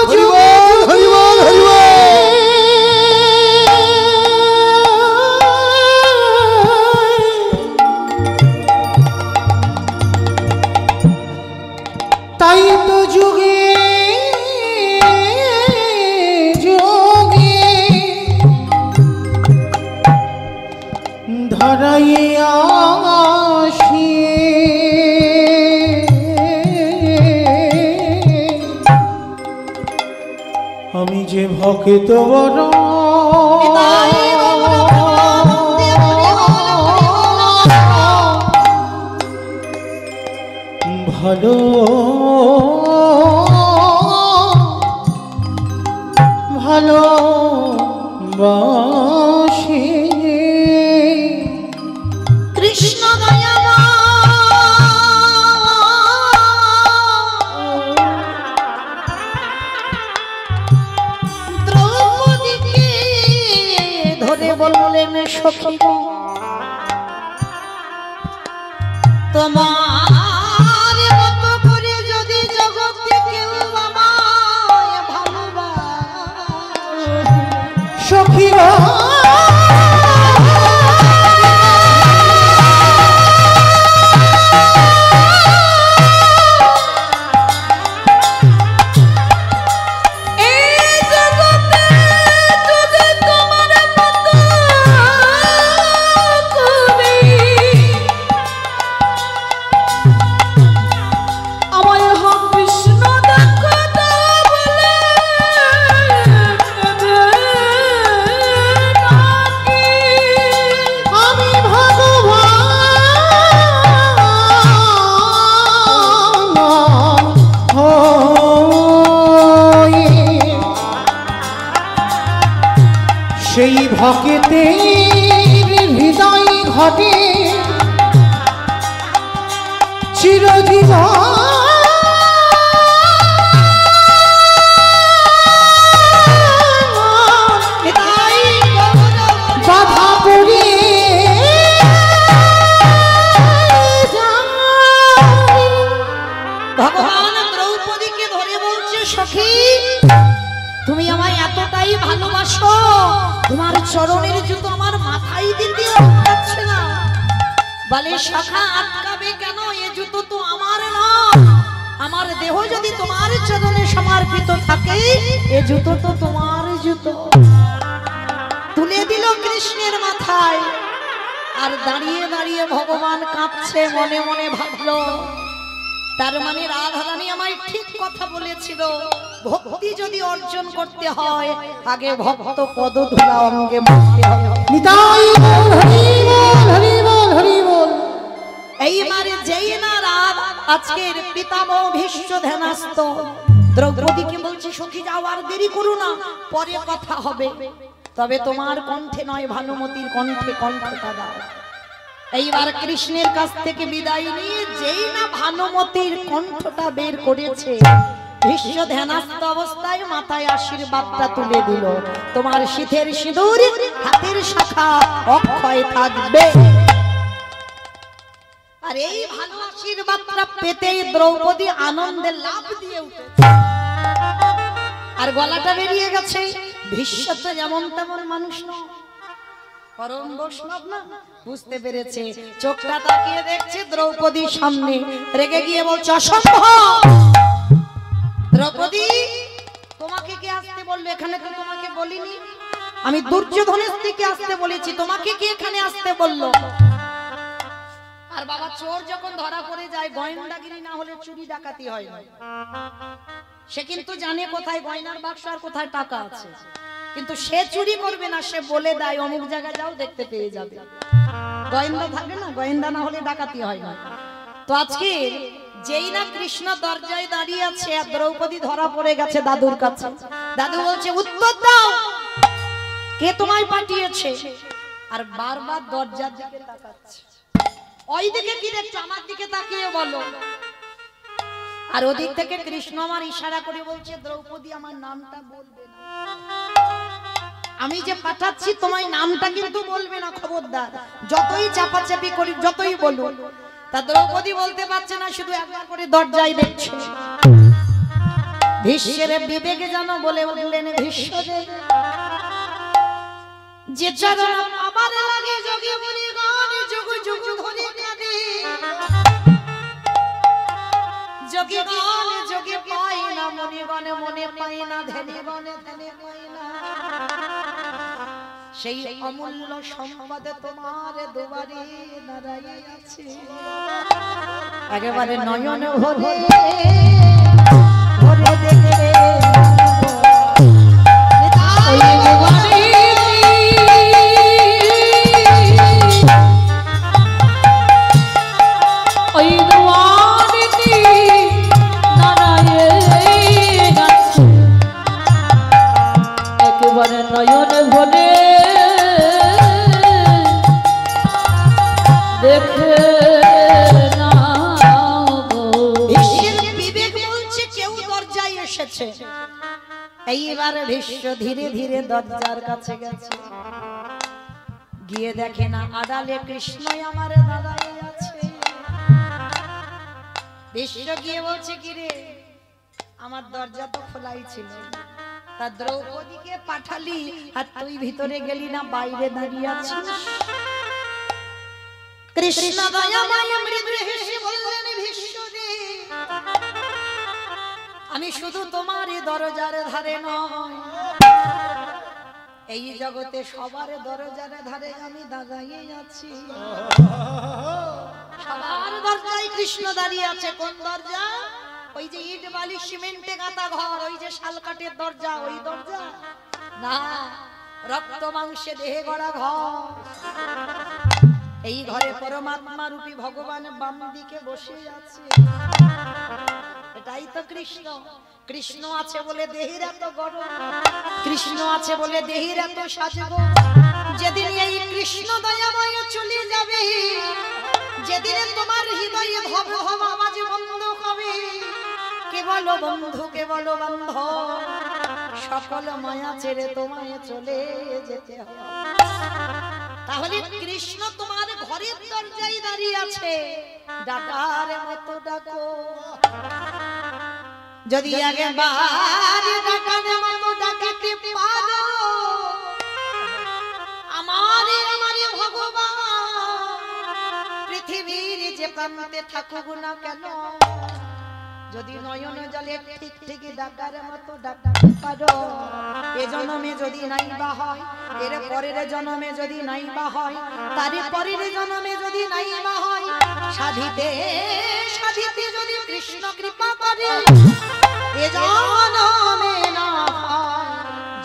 তাই তো যুগে যুগে ধরাইয়া আসি আমি যে ভক্ত বড় ভালো ভালো বাসি কৃষ্ণ দয়াময় দ্রৌপদীকে ধরে বললেন সখী গো, তোমার মতো করে যদি জগতে কেউ আমায় ভালোবাসে সখী সেই ভক্তের হৃদয় ঘটে চিরজীবন বাধা পড়ে ভগবান দ্রৌপদীকে ধরে বলছে সখী তুমি আমায় এতটাই ভালোবাসো, তোমার চরণের জুতো আমার মাথায় দিতে যাচ্ছে না। বলে সখা আটকাবে কেন, এ জুতো তো আমার না, আমার দেহ যদি তোমার চরণে সমর্পিত থাকে এ জুতো তো তোমার জুতো। তুলে দিল কৃষ্ণের মাথায়, আর দাঁড়িয়ে দাঁড়িয়ে ভগবান কাঁদছে, মনে মনে ভাবলো তার মানে রাধারানী আমায় ঠিক কথা বলেছিল, ভক্তি যদি অর্জন করতে হয় আগে ভক্ত পদধূলা অঙ্গে মাখতে হবে। নিতাই হরি বল হরি বল হরি বল। এইবারে যেই না রাত আজকের পিতামহ ভীষ্ম ধ্যানস্থ দ্রৌপদীকে বলছে সখী যাও, আর দেরি করো না, পরে কথা হবে, তবে তোমার কণ্ঠে নয় ভানুমতির কণ্ঠে কণ্ঠটা দাও। এইবার কৃষ্ণের কাছ থেকে বিদায় নিয়ে যেই না ভানুমতির কণ্ঠটা বের করেছে, ভীষ্ম ধ্যানস্থ অবস্থায় মাথায় আশীর্বাদটা তুলে দিল, তোমার শীতের সিঁদুর হাতের শাখা অক্ষয় থাকবে। আর এই ভালো আশীর্বাদটা পেতেই দ্রৌপদী আনন্দে লাফ দিয়ে উঠে আর গলাটা বেরিয়ে গেছে। ভীষ্ম তো যেমন তেমন মানুষ নয়, পরম বৈষ্ণব না, বুঝতে পেরেছে, চোখটা তাকিয়ে দেখছে দ্রৌপদীর সামনে, রেগে গিয়ে বলছে অসম্ভব, দ্রৌপদী তোমাকে কে আসতে বললো, এখানে তো তোমাকে বলিনি, আমি দুর্যোধনের স্ত্রীকে আসতে বলেছি, তোমাকে কে এখানে আসতে বললো? আর বাবা চোর যখন ধরা পড়ে যায় গোয়েন্দাগিরি না হলে চুরি ডাকাতি হয় না, সে কিন্তু জানে কোথায় গয়নার বাক্স আর কোথায় টাকা আছে, কিন্তু সে চুরি করবে না, সে বলে দেয় অমুক জায়গায় যাও দেখতে পেয়ে যাবে। গোয়েন্দা থাকে না, গোয়েন্দা না হলে ডাকাতি হয় না। তো আজকে যেই না কৃষ্ণ দরজায় দাঁড়িয়ে আছে আর দ্রৌপদী ধরা পড়ে গেছে দাদুর কাছে, দাদু বলছে উত্তর দাও, কে তোমায় পাঠিয়েছে? আর বারবার দরজার দিকে তাকাচ্ছে। ওই দিকে কি দেখছো? আমার দিকে তাকিয়ে বলো। আর ওদিক থেকে কৃষ্ণ আমার ইশারা করে বলছে, দ্রৌপদী আমার নামটা বলবে না, আমি যে পাঠাচ্ছি তোমার নামটা কিন্তু বলবে না, খবরদার। যতই চাপাচাপি করি, যতই বলো। তা দ্রৌপদী বলতে পারছে না, শুধু একবার করে দরজায় দেখছে। ভীষ্মের বিবেকে জানো বলে বললেন, ভীষ্মদেব যে চরণ আমার লাগে যোগী মুনিগণ যুগ যুগ ধরে কাঁদে, যোগীগণ যোগে পায় না, মুনিগণ মনে পায় না, ধ্যানীগণ ধ্যানে পায় না। সেই অমূল্য সম্পদ তোমার দুয়ারে দাঁড়াইয়া আছে, একেবারে নয়ন ভরে ভরে দেখে নয়নে ভরে দেখে না গো। বিবেক বলছে কেউ দরজায় এসেছে। এইবার ভীষ্ম ধীরে ধীরে দরজার কাছে গেছে, গিয়ে দেখে না আড়ালে কৃষ্ণই আমার দাঁড়ায় আছে। ভীষ্ম গিয়ে বলছে, কি রে, আমার দরজা তো খোলাই ছিল, তা দ্রৌপদীকে পাঠালি আর তুই ভিতরে গেলি না, বাইরে দাঁড়িয়ে আছিস। কৃষ্ণ দয়াময় মৃদু হেসে বললেন, ভীষ্মদেব আমি শুধু তোমার দরজার ধারে নয়, এই জগতে সবার দরজার ধারে আমি দাঁড়িয়ে আছি। সবার দরজায় কৃষ্ণ দাঁড়িয়ে আছে। কোন দরজা? ওই যে ইট বালি সিমেন্টে গাঁথা ঘর, ওই যে শালকাঠের দরজা, ওই দরজা না, রক্ত মাংসে দেহে গড়া ঘর। এই ঘরে পরমাত্মা রূপী ভগবান বাম দিকে বসে আছে। এটাই তো কৃষ্ণ। কৃষ্ণ আছে বলে দেহের এত গরম, কৃষ্ণ আছে বলে দেহের এত সাজগো। যেদিন এই কৃষ্ণ দয়াময় চলে যাবে, যেদিন তোমার হৃদয়ে ভব ভব আওয়াজ বন্ধ হবে, কেবল বন্ধু কেবল বন্ধ, সকল মায়া ছেড়ে তোমায় চলে যেতে হবে। তাহলে কৃষ্ণ তোমার ঘরের দরজায় দাঁড়িয়ে আছে, ডাকার মতো ডাকো। যদি একবার ডাকার মতো ডাকাতে পারো, আমারে আমারে ভগবান পৃথিবীর যে প্রান্তে থাকুক না কেন, যদি নয়ন জলে ঠিক ঠিক ডাকার মতো ডাকতে পারো, এ জন্মে যদি নাই বা হয়, এর পরের জন্মে যদি নাই বা হয়, তার পরের জন্মে যদি নাই বা হয়, সাধিতে সাধিতে যদি কৃষ্ণ কৃপা করে, এ জন্মে না হয়,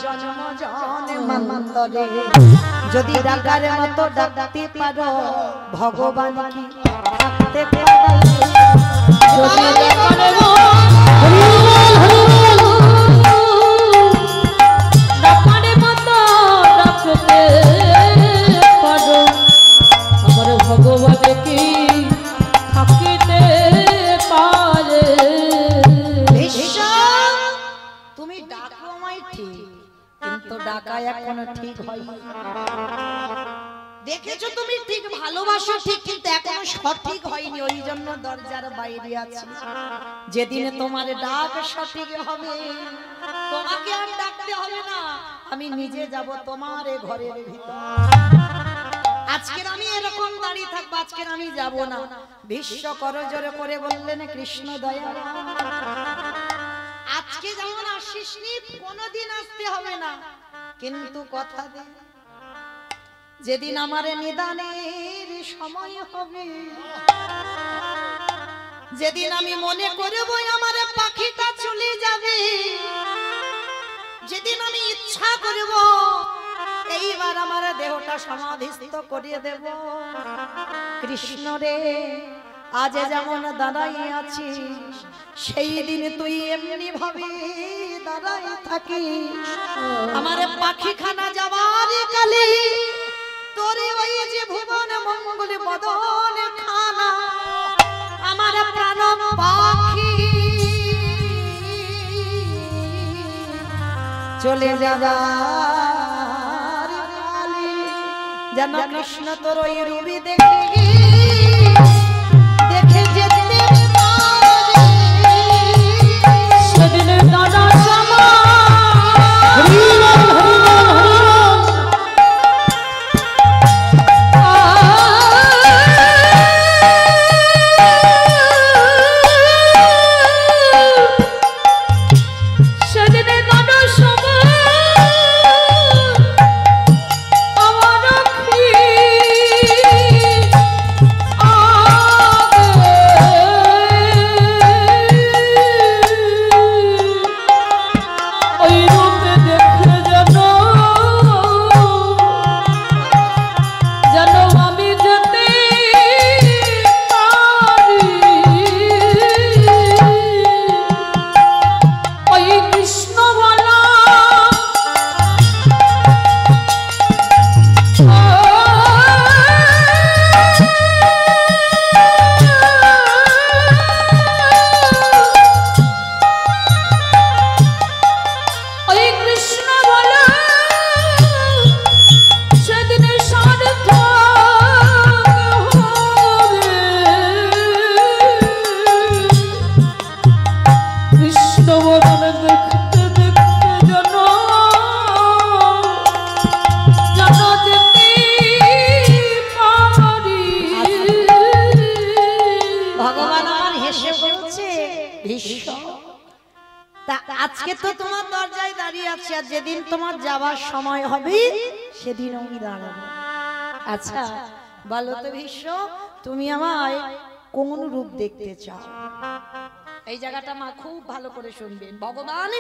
জন্ম জন্মান্তরে যদি ডাকার মতো ডাকতে পারো, ভগবান কি থাকতে পারে? যদি ডাকার মতো ডাকতে পারো, আমার ভগবান কি থাকিতে পারে? তুমি ডাকো আমায় ঠিক, কিন্তু ডাকা এখনো ঠিক হয়নি। দেখেছো তুমি ঠিক ভালোবাসো ঠিক, কিন্তু এখনো সঠিক হয়নি, ওই জন্য দরজার বাইরে আছে। যেদিন তোমার ডাক সঠিক হবে, তোমাকে আর ডাকতে হবে না, আমি নিজে যাব তোমার ঘরের ভিতর। আজকের আমি এরকম দাঁড়িয়ে থাকবো, আজকের আমি যাব না। ভীষ্ম করজোড়ে করে বললেন, কৃষ্ণ দয়া আজকে যেমন আসিস নি, কোনদিন আসতে হবে না, কিন্তু কথা দে যেদিন আমার নিদানের সময় হবে, যেদিন আমি মনে করব আমার পাখিটা চলে যাবে, যেদিন আমি ইচ্ছা করব এইবার আমার দেহটা সমাধিস্থ করিয়ে দেব, কৃষ্ণ রে আজ যেমন দাঁড়াই আছি, সেই দিন তুই এমনি ভাবে দাঁড়াই থাকিস। আমার পাখিখানা যাবার কালে তোরে ওই যে ভুবন মঙ্গল বদন খানা আমার প্রাণ পাখি চলে যাবার কালে যেন কৃষ্ণ তোর ওই রূপে দেখে যেতে পারে সেদিন দাদা আজকে তো তোমার দরজায় দাঁড়িয়ে আছে আর যেদিন তোমার যাবার সময় হবে সেদিন আমি দাঁড়াবো। আচ্ছা বলো তো ভীষ্ম, তুমি আমায় কোন রূপ দেখতে চাও? এই জায়গাটা মা খুব ভালো করে শুনবেন। ভগবান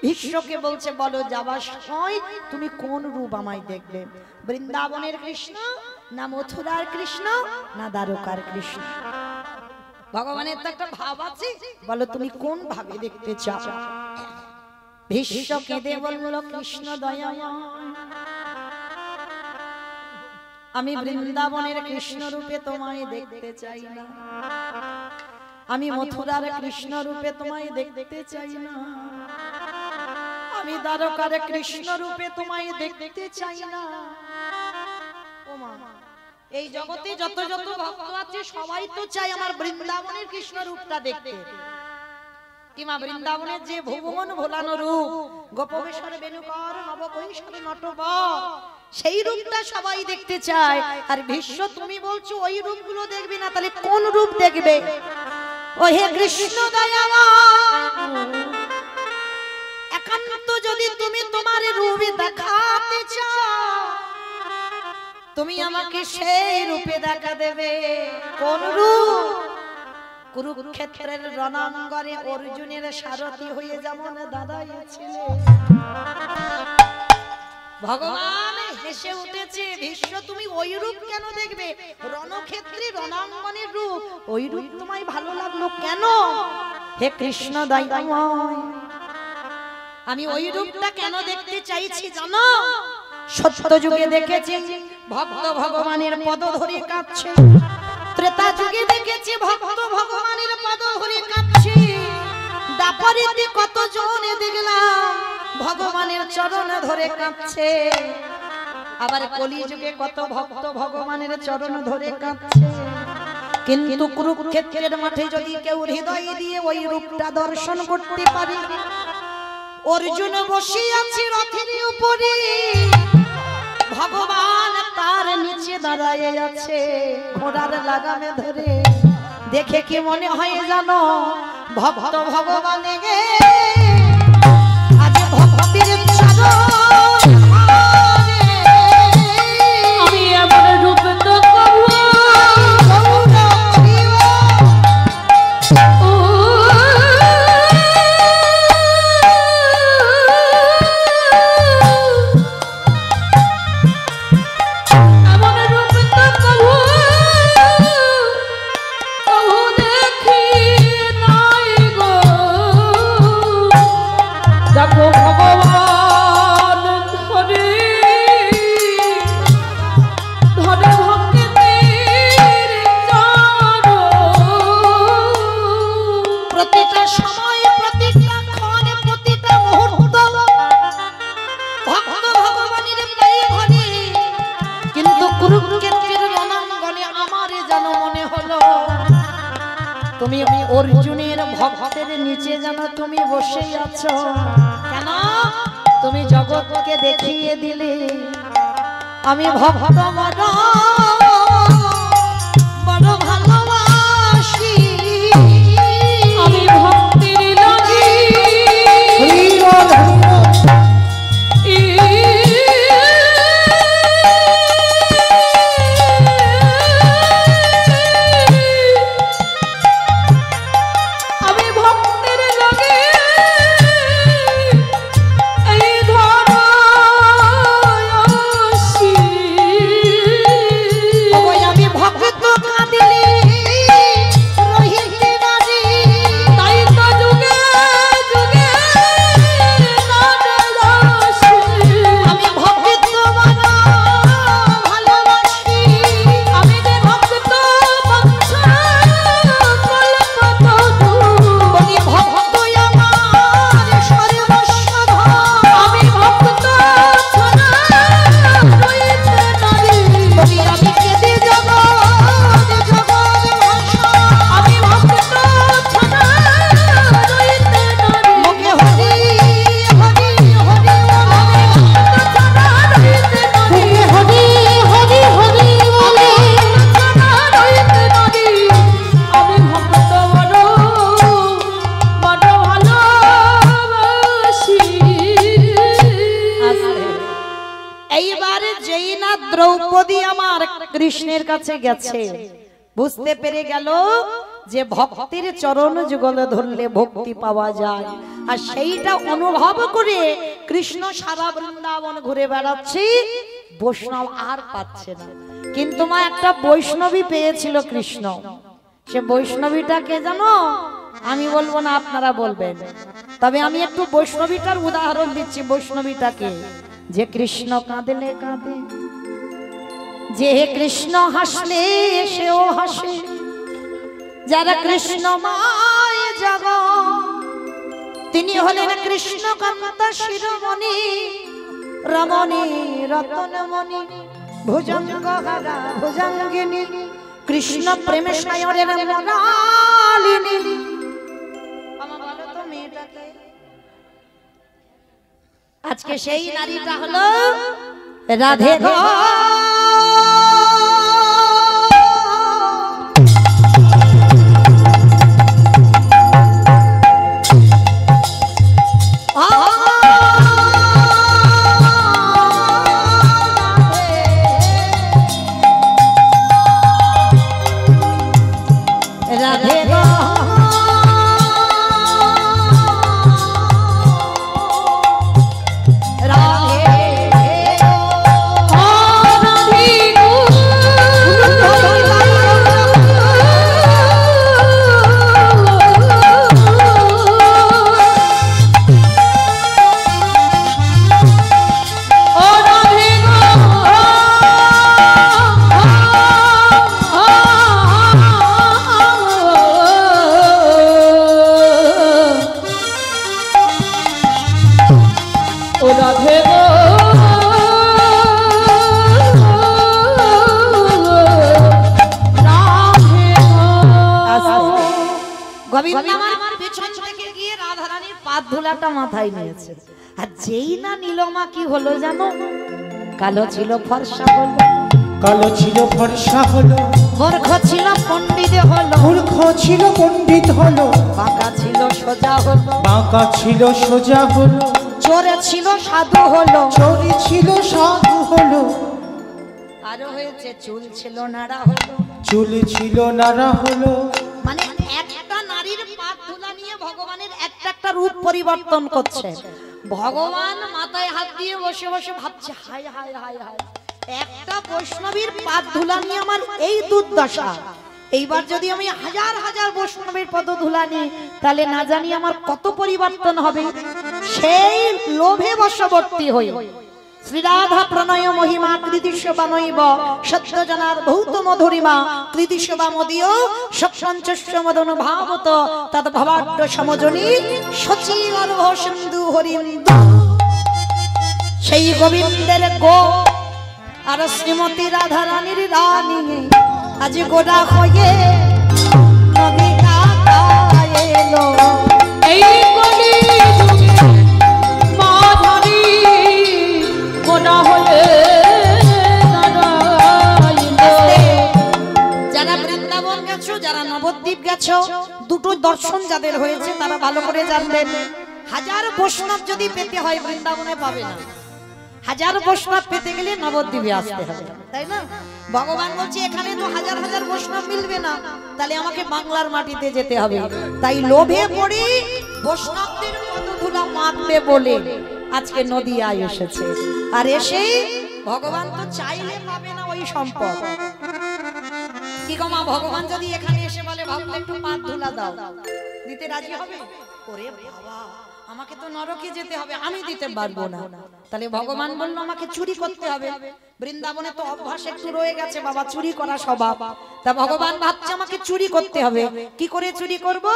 ভীষ্মকে বলছে বলো যাবার সময় তুমি কোন রূপ আমায় দেখবে? বৃন্দাবনের কৃষ্ণ না মথুরার কৃষ্ণ না দ্বারকার কৃষ্ণ? ভগবানের তো একটা ভাব আছে, বলো তুমি কোন ভাবে দেখতে চাও? ভীষ্ম কেঁদে বলল কৃষ্ণ দয়াময়, আমি বৃন্দাবনের কৃষ্ণ রূপে তোমায় দেখতে চাই না, আমি মথুরার কৃষ্ণ রূপে তোমায় দেখতে চাই না, আমি দ্বারকার কৃষ্ণ রূপে তোমায় দেখতে চাই না। ও মা, এই জগতে যত যত ভক্ত আছে সবাই তো চায় আমার বৃন্দাবনের কৃষ্ণ রূপটা দেখতে। কি মা, বৃন্দাবনের যে ভুবন ভোলানো রূপ, গোপবেশ্বর বেণুকর নবকৈশোর নটবর, সেই রূপটা সবাই দেখতে চায়। আর ভীষ্ম তুমি বলছো ওই রূপগুলো দেখবি না, তাহলে কোন রূপ দেখবে? ও হে কৃষ্ণ দয়াময়, একান্ত যদি তুমি তোমার রূপে দেখাতে চাও, তুমি আমাকে সেই রূপে দেখা দেবে। কোন রূপ? কুরুক্ষেত্রের রণাঙ্গনে অর্জুনের সারথি হয়ে যেমন দাঁড়াইছিলেন। ভগবান হেসে উঠেছে, ভীষ্ম তুমি ওই রূপ কেন দেখবে? রণক্ষেত্রে রণাঙ্গনের রূপ, ওই রূপ তোমায় ভালো লাগলো কেন? হে কৃষ্ণ দয়াময়, আমি ওই রূপটা কেন দেখতে চাইছি জানো? সত্য যুগে দেখেছি ভক্ত ভগবানের পদ ধরে কাঁদছে, ত্রেতা যুগে দেখেছি ভক্ত ভগবানের পদ ধরে কাঁদছে, দাপরিতে কত জনে দেখলাম ভগবানের চরণ ধরে কাঁদছে, আবার কলি যুগে কত ভক্ত ভগবানের চরণ ধরে কাঁদছে। কিন্তু কুরুক্ষেত্রের মাঠে যদি কেউ হৃদয় দিয়ে ওই রূপটা দর্শন করতে পারে, অর্জুন বসে আছে রথের উপরে, ভগবান তার নিচে দাঁড়ায় আছে ঘোড়ার লাগামে ধরে, দেখে কি মনে হয় জানো? ভক্ত ভগবানে গে আজ ভক্তির চরণ আমি এমন রূপ তো কবু ভগবান অর্জুনের ভক্তের নিচে যেন তুমি বসেই আছো। কেন? তুমি জগৎকে দেখিয়ে দিলে আমি ভক্ত বড় বড় ভালোবাসি। আমি ভক্তির লাগি হরি বল হরি বল। আমি ভক্তির লাগি এই ধরায়াসি। ওই আমি ভক্ত কাঁদিলি রহিতে নারী। তাই তো যুগে যুগে নাটরাসি। আমি ভক্ত বড় ভালোবাসি। আমি যে ভক্ত বৎসা কল্পতরু। বলি ভক্ত আমার সর্বস্ব ধন। আমি ভক্ত ছড়া রইতে নারী। বলি আমি কেঁদে জগৎ জগৎ ভাষা। আমি ভক্ত ছড়া রইতে নারী। মুখে হরি হরি হরি বলে। ছড়া রইতে নারী। হরি হরি হরি বলে। ছড়া রইতে নারী। আমি ভক্ত বড় বড় ভালোবাসি। এইবার যেই না দ্রৌপদী আমার কৃষ্ণের কাছে গেছে, বুঝতে পেরে গেল যে ভক্তির চরণ যুগল ধরলে ভক্তি পাওয়া যায়। আর সেইটা অনুভব করে কৃষ্ণ সারা বৃন্দাবন ঘুরে বেড়াচ্ছে, বৈষ্ণব আর পাচ্ছে না। কিন্তু মা একটা বৈষ্ণবী পেয়েছিল কৃষ্ণ। সে বৈষ্ণবীটাকে জানো? আমি বলবো না, আপনারা বলবেন। তবে আমি একটু বৈষ্ণবীটার উদাহরণ দিচ্ছি। বৈষ্ণবীটাকে যে কৃষ্ণ কাঁদলে কাঁদে, যে কৃষ্ণ হাসলে সেও হাসে, যারা কৃষ্ণ মায় জগ, তিনি হলেন কৃষ্ণকান্ত শিরোমণি, রমণী রতনমণি, ভুজঙ্গহারা ভুজঙ্গিনী, কৃষ্ণ প্রেমে সায়রের মনালিনী। আমার বলো তো মেয়েটাকে। আজকে সেই নারীটা হলো রাধে গো। রাধে গো গোবিন্দ আমার পেছন থেকে গিয়ে রাধারানীর পাদ ধুলাটা মাথায় নিয়েছে। আর যেই না নীলমা কি হলো জানো? কালো ছিল ফর্সা হলো, কালো ছিল ফর্সা হলো, মূর্খ ছিল পণ্ডিত হলো, মূর্খ ছিল পণ্ডিত হলো, বাঁকা ছিল সোজা হলো, বাঁকা ছিল সোজা হলো, চোরে ছিল সাধু হলো, চোরি ছিল সাধু হলো, আরো হয়েছে চুল ছিল নাড়া হলো। চুল ছিল নাড়া হলো। মানে একটা নারীর পাদ ধুলা নিয়ে ভগবানের একটা একটা রূপ পরিবর্তন করছে। ভগবান মাথায় হাত দিয়ে বসে বসে ভাবছে, হায় হায় হায় হায়, একটা বৈষ্ণবীর পাদ ধুলা নিয়ে আমার এই দুর্দশা। এইবার যদি আমি হাজার হাজার বৈষ্ণবীর পদ ধুলা নিই, তাহলে না জানি আমার কত পরিবর্তন হবে। সেই লোভে বশবর্তী হই। শ্রীরাধা প্রণয় মহিমা কৃতিশোভা নৈব সত্য জনার ভৌত মধুরিমা কৃতিশোভা মদীয় সপঞ্চস্য মদনুভাবত তদ ভবাড্ড সমজনী সচি গর্ভ সিন্ধু হরিন্দু। সেই গোবিন্দের গো আর শ্রীমতী রাধা রানীর রানী আজ গোড়া হয়ে নদী কাকা এলো এই কলি যুগে মাঝারি গোনা হলে যারা বৃন্দাবন গেছো, যারা নবদ্বীপ গেছো, দুটো দর্শন যাদের হয়েছে তারা ভালো করে জানবেন, হাজার বৈষ্ণব যদি পেতে হয় বৃন্দাবনে পাবে না, হাজার বৈষ্ণব পেতে গেলে নবদ্বীপে আসতে হবে, তাই না? ভগবান বলছে এখানে তো হাজার হাজার বৈষ্ণব মিলবে না, তাহলে আমাকে বাংলার মাটিতে যেতে হবে। তাই লোভে পড়ে বৈষ্ণবদের পদধূলা মাখবে বলে আজকে নদিয়ায় এসেছে। আর এসে ভগবান তো চাইলে পাবে না ওই সম্পদ। কি গো মা, ভগবান যদি এখানে এসে বলে ভাবলে একটু পাদ ধুলা দাও, দিতে রাজি হবে? ওরে বাবা, আমাকে তো নরকে যেতে হবে, আমি দিতে পারবো না। তাহলে ভগবান বলল আমাকে চুরি করতে হবে। বৃন্দাবনে তো অভ্যাস একটু রয়ে গেছে বাবা, চুরি করা স্বভাব। তা ভগবান ভাবছে আমাকে চুরি করতে হবে। কি করে চুরি করব?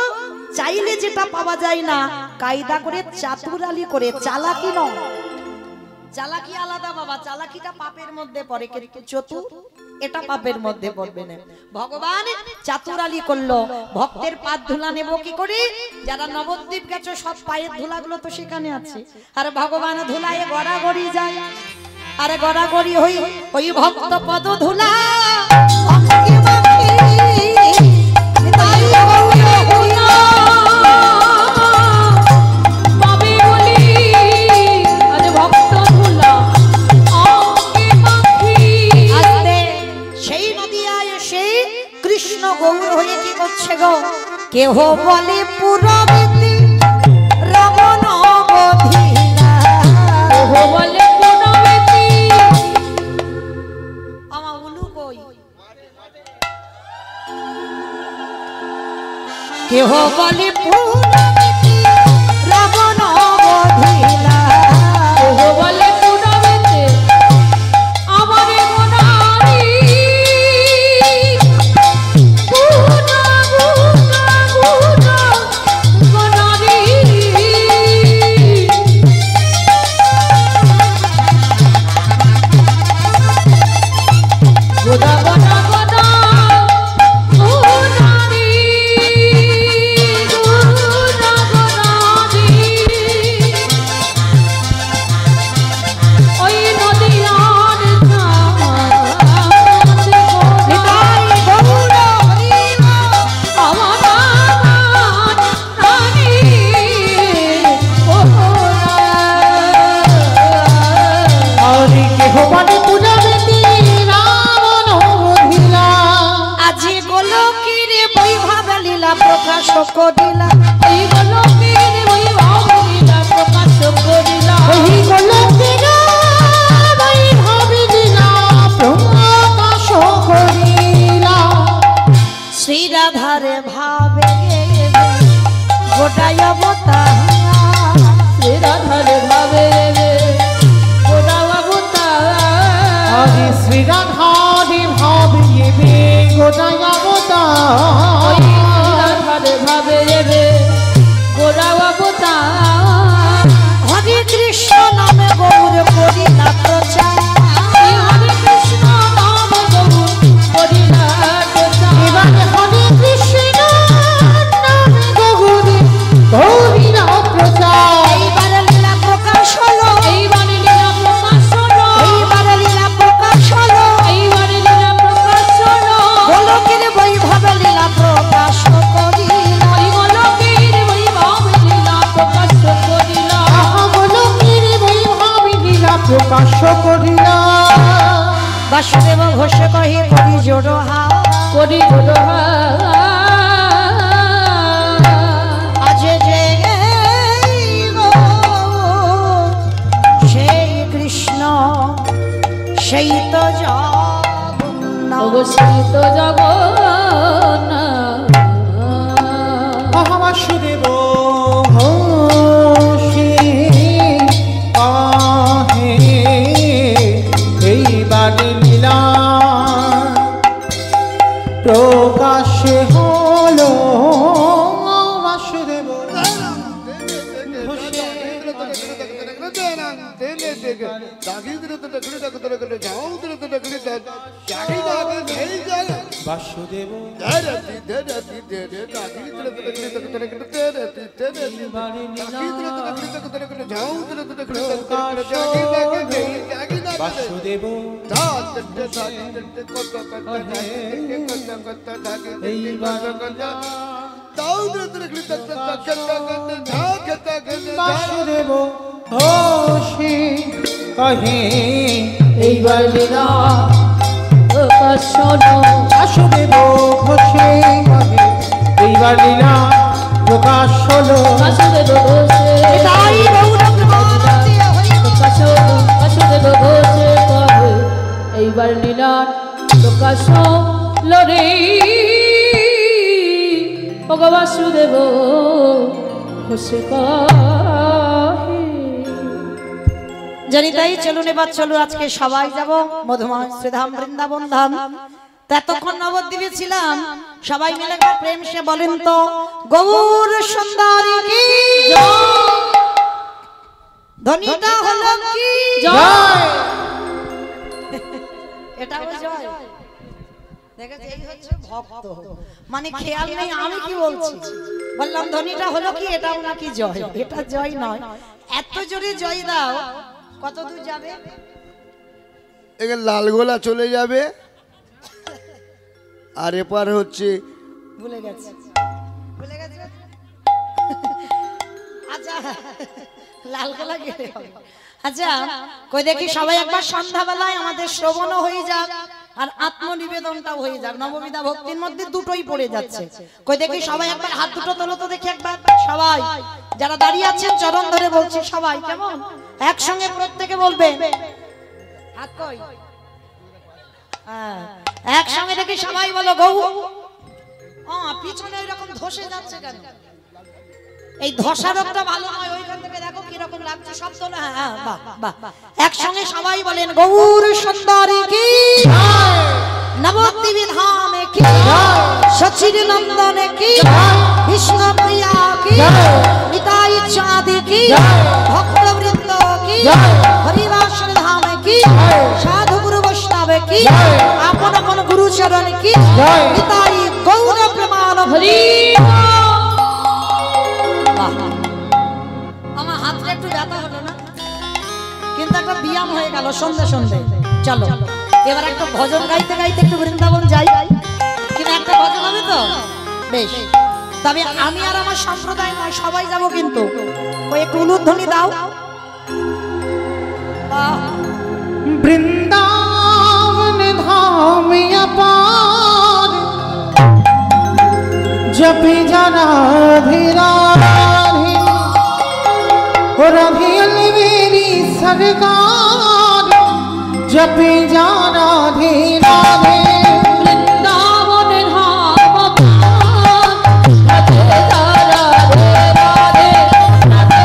চাইলে যেটা পাওয়া যায় না, কায়দা করে চাতুরালি করে, চালাকি নয়। চালাকি আলাদা বাবা, চালাকিটা পাপের মধ্যে পড়ে, কিন্তু চতুর এটা পাপের মধ্যে পড়বে না। ভগবান চাতুরালি করলো, ভক্তের পাদ ধুলা নেব কি করে? যারা নবদ্বীপ গেছো সব পায়ের ধুলাগুলো তো সেখানে আছে, আর ভগবান ধুলায় গড়াগড়ি যায়, আর গড়াগড়ি হই ওই ভক্ত পদ ধুলা অঙ্গে মাখি, তাই হইয়া পাবে বলি আজ ভক্ত ধুলা অঙ্গে মাখি। আস্তে সেই নদিয়ায় এসে কৃষ্ণ গৌর হয়ে কি করছে গো? কেহ বলে পুরবতী রমণ বধিলা, কেহ বলে পুরবতী, আমার উলু কই? কেহ বলে পুরবতী রমণ বধিলা, কেহ বলে পুরবতী আমারে গোনারি, গুনা গুনা গুনা গোনারি। গোনা গোনা গোনা গোনারি, গুনা গোনারি। ওই নদিয়ার নিতাই গৌর হরিণ আমার রানী হরি কেহ বলে পুরবতী রাবণ বধিলা, আজি গোলকের বৈভব লীলা প্রকাশ করিলা, এই গোলকের বৈভব লীলা প্রকাশ করিলা। ওই গোলকের বৈভব লীলা প্রকাশ করিলা, শ্রী রাধারে ভাবে গোটাই অবতার, শ্রী রাধার ভাবে গোটা বাবুতা, হরি শ্রী রাধারে ভাবিবে গোটাই অবতার, ওই শ্রী রাধার ভাবে গোটা বাবুতা। হরে কৃষ্ণ নামে গৌর করিলা প্রচার, হরে কৃষ্ণ নাম গৌর করিলা প্রচার। এবারে হরে কৃষ্ণ নামে গৌরী গৌরীরা প্রচার, এইবারে লীলা প্রকাশ হলো, এইবারে লীলা প্রকাশ হলো, এইবারে লীলা প্রকাশ হলো, এইবারে লীলা প্রকাশ হলো। গোলকের বৈভব লীলা প্রকাশ করিলা, ওই গোলকের বৈভব লীলা প্রকাশ করিলা। আহা গোলকের বৈভব লীলা প্রকাশ করিলা, বাসুদেব ঘোষ কহে করি জোড় হা, করি জোড়হা আজ যে গো সেই কৃষ্ণ সেই তো জগন্নাথ, অবস্থিত জগন্নাথ। আহা বাসুদেব ঘোষে আহে এইবারে লীলা প্রকাশে হলো, বাসুদেব ঘোষে जागी বাসুদেব বাসুদেব বাসুদেব হোশে কহে এইবার লীলা প্রকাশ শোনো বাসুদেব হোশে কহে এইবার লীলা প্রকাশ হলো বাসুদেব ঘোষে তাই প্রকাশ হলো বাসুদেব ঘোষে কহে এইবার লীলার প্রকাশ হলো রে ওগো বাসুদেব ঘোষে কহে জানি তাই চলুন এবার চলো আজকে সবাই যাব মধুময় শ্রীধাম বৃন্দাবন ধাম। ততক্ষণ নবদ্বীপে ছিলাম, সবাই মিলে একবার প্রেম সে বলেন তো গৌর সুন্দরী কি ধ্বনিটা হলো কি জয় এটা জয়। দেখেছে এই হচ্ছে ভক্ত, মানে খেয়াল নেই আমি কি বলছি। বললাম ধ্বনিটা হলো কি, এটাও নাকি জয়। এটা জয় নয়, এত জোরে জয় দাও কত দূর যাবে? এখানে লালগোলা চলে যাবে, আর এপার হচ্ছে ভুলে গেছে ভুলে গেছে। আচ্ছা লালগোলা গেলে হবে। আচ্ছা কই দেখি সবাই একবার সন্ধ্যাবেলায় আমাদের শ্রবণও হয়ে যাক আর আত্মনিবেদনটাও হয়ে যাক। নববিধা ভক্তির মধ্যে দুটোই পড়ে যাচ্ছে। কই দেখি সবাই একবার হাত দুটো তোলো তো দেখি একবার। সবাই যারা দাঁড়িয়ে আছেন চরণ ধরে বলছি, সবাই কেমন একসঙ্গে প্রত্যেকে বলবে হাত কই। হ্যাঁ একসঙ্গে দেখি সবাই বলো গৌ। পিছনে এরকম ধসে যাচ্ছে কেন? এই ধসা রোগটা ভালো নয়, ওইখান থেকে দেখো কি রকম লাগছে সব তো না। বাহ বাহ, একসঙ্গে সবাই বলেন গৌর সুন্দরী কি নবদ্বীপ ধামে কি সচির নন্দনে কি বিষ্ণু প্রিয়া কি নিতাই চাঁদি কি ভক্তবৃন্দ কি হরিবাসন ধামে কি সাধু গুরু বৈষ্ণবে কি আপন আপন গুরু চরণ কি নিতাই গৌর প্রমাণ হরি। আমার হাতটা একটু ব্যথা হলো না, কিন্তু একটা ব্যায়াম হয়ে গেল সন্ধ্যে সন্ধ্যে। চলো এবার একটা ভজন গাইতে গাইতে একটু বৃন্দাবন যাই, কিন্তু একটা ভজন হবে তো বেশ। তবে আমি আর আমার সম্প্রদায় নয়, সবাই যাব, কিন্তু ওই একটু উলুধ্বনি দাও। বৃন্দাবন ধাম अपार जपे जाना धीराधीन हो राधे मेरी सरकार जपे जाना धीराधीन বৃন্দাবন ধাম রাধে রাধে রাধে রাধে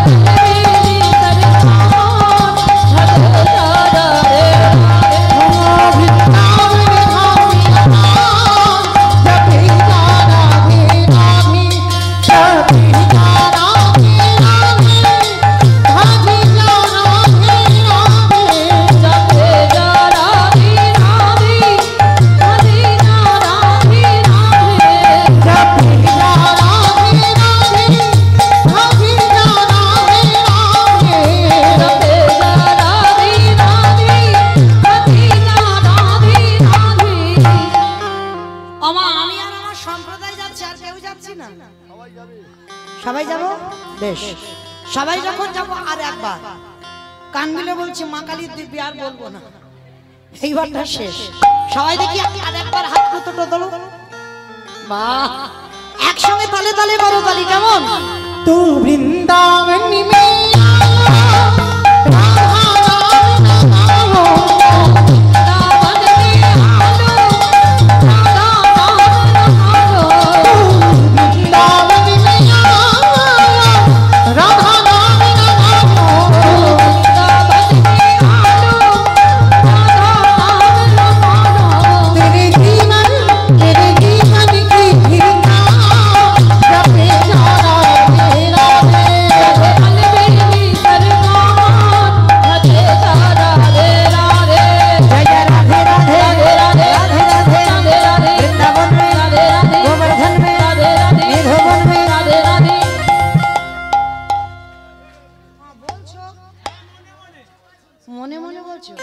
সরকার রাধে রাধে वृंदावन धाम अपार जपे जाना धीराधीन जपे जाना धीराधीन धाजे जाना धीराधीन जपे जाना धीराधीन राधे राधे राधे जपे जाना धीराधीन धाजे जाना धीराधीन जपे जाना धीराधीन राधे राधे আমা আমি আর আমার সম্প্রদায় যাচ্ছে, আর কেউ যাচ্ছি না। সবাই যাব বেশ। সবাই যখন যাব আর একবার কান মিলে বলছি মা কালীর দিব্যি আর বলবো না, এইবারটা শেষ। সবাই দেখি আর একবার হাত দুটো তোলো। বাহ, একসঙ্গে তালে তালে করো তালি, কেমন? तू वृंदावन में आया राधा नाम गाओ वृंदावन में आलो राधा नाम गाओ वृंदावन में आया राधा नाम गाओ वृंदावन में आलो राधा नाम गाओ तेरे जीवन की धीरा जपे जाना तेरा মনে মনে বলছো?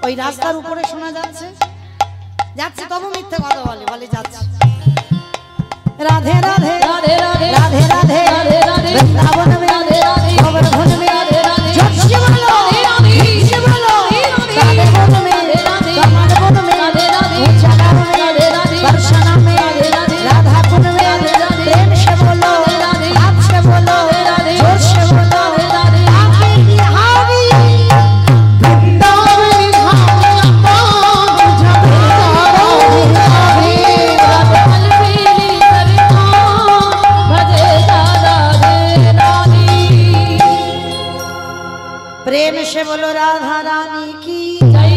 ওই রাস্তার উপরে শোনা যাচ্ছে, যাচ্ছে তবু মিথ্যে কথা বলে, বলে যাচ্ছে। রাধে রাধে রাধে রাধে রাধে রাধে রাধে রাধে বৃন্দাবন মে রাধে রাধে গোবর্ধন মে রাধে রাধে জোরসে বলো, জোরসে বলো, রাধে বন মে কমল বন মে রাধে রাধে ऊंचा गाँव में राधे राधे बरसाना में राधे राधे राधा कुंड में राधे राधे प्रेम से बोलो, राधे राधे आप से बोलो, राधे राधे जोर से बोलो, राधे राधे आके यहाँ भी वृंदावन धाम कमल पीली करना भजे राधा रानी प्रेम से बोलो राधा रानी की। जय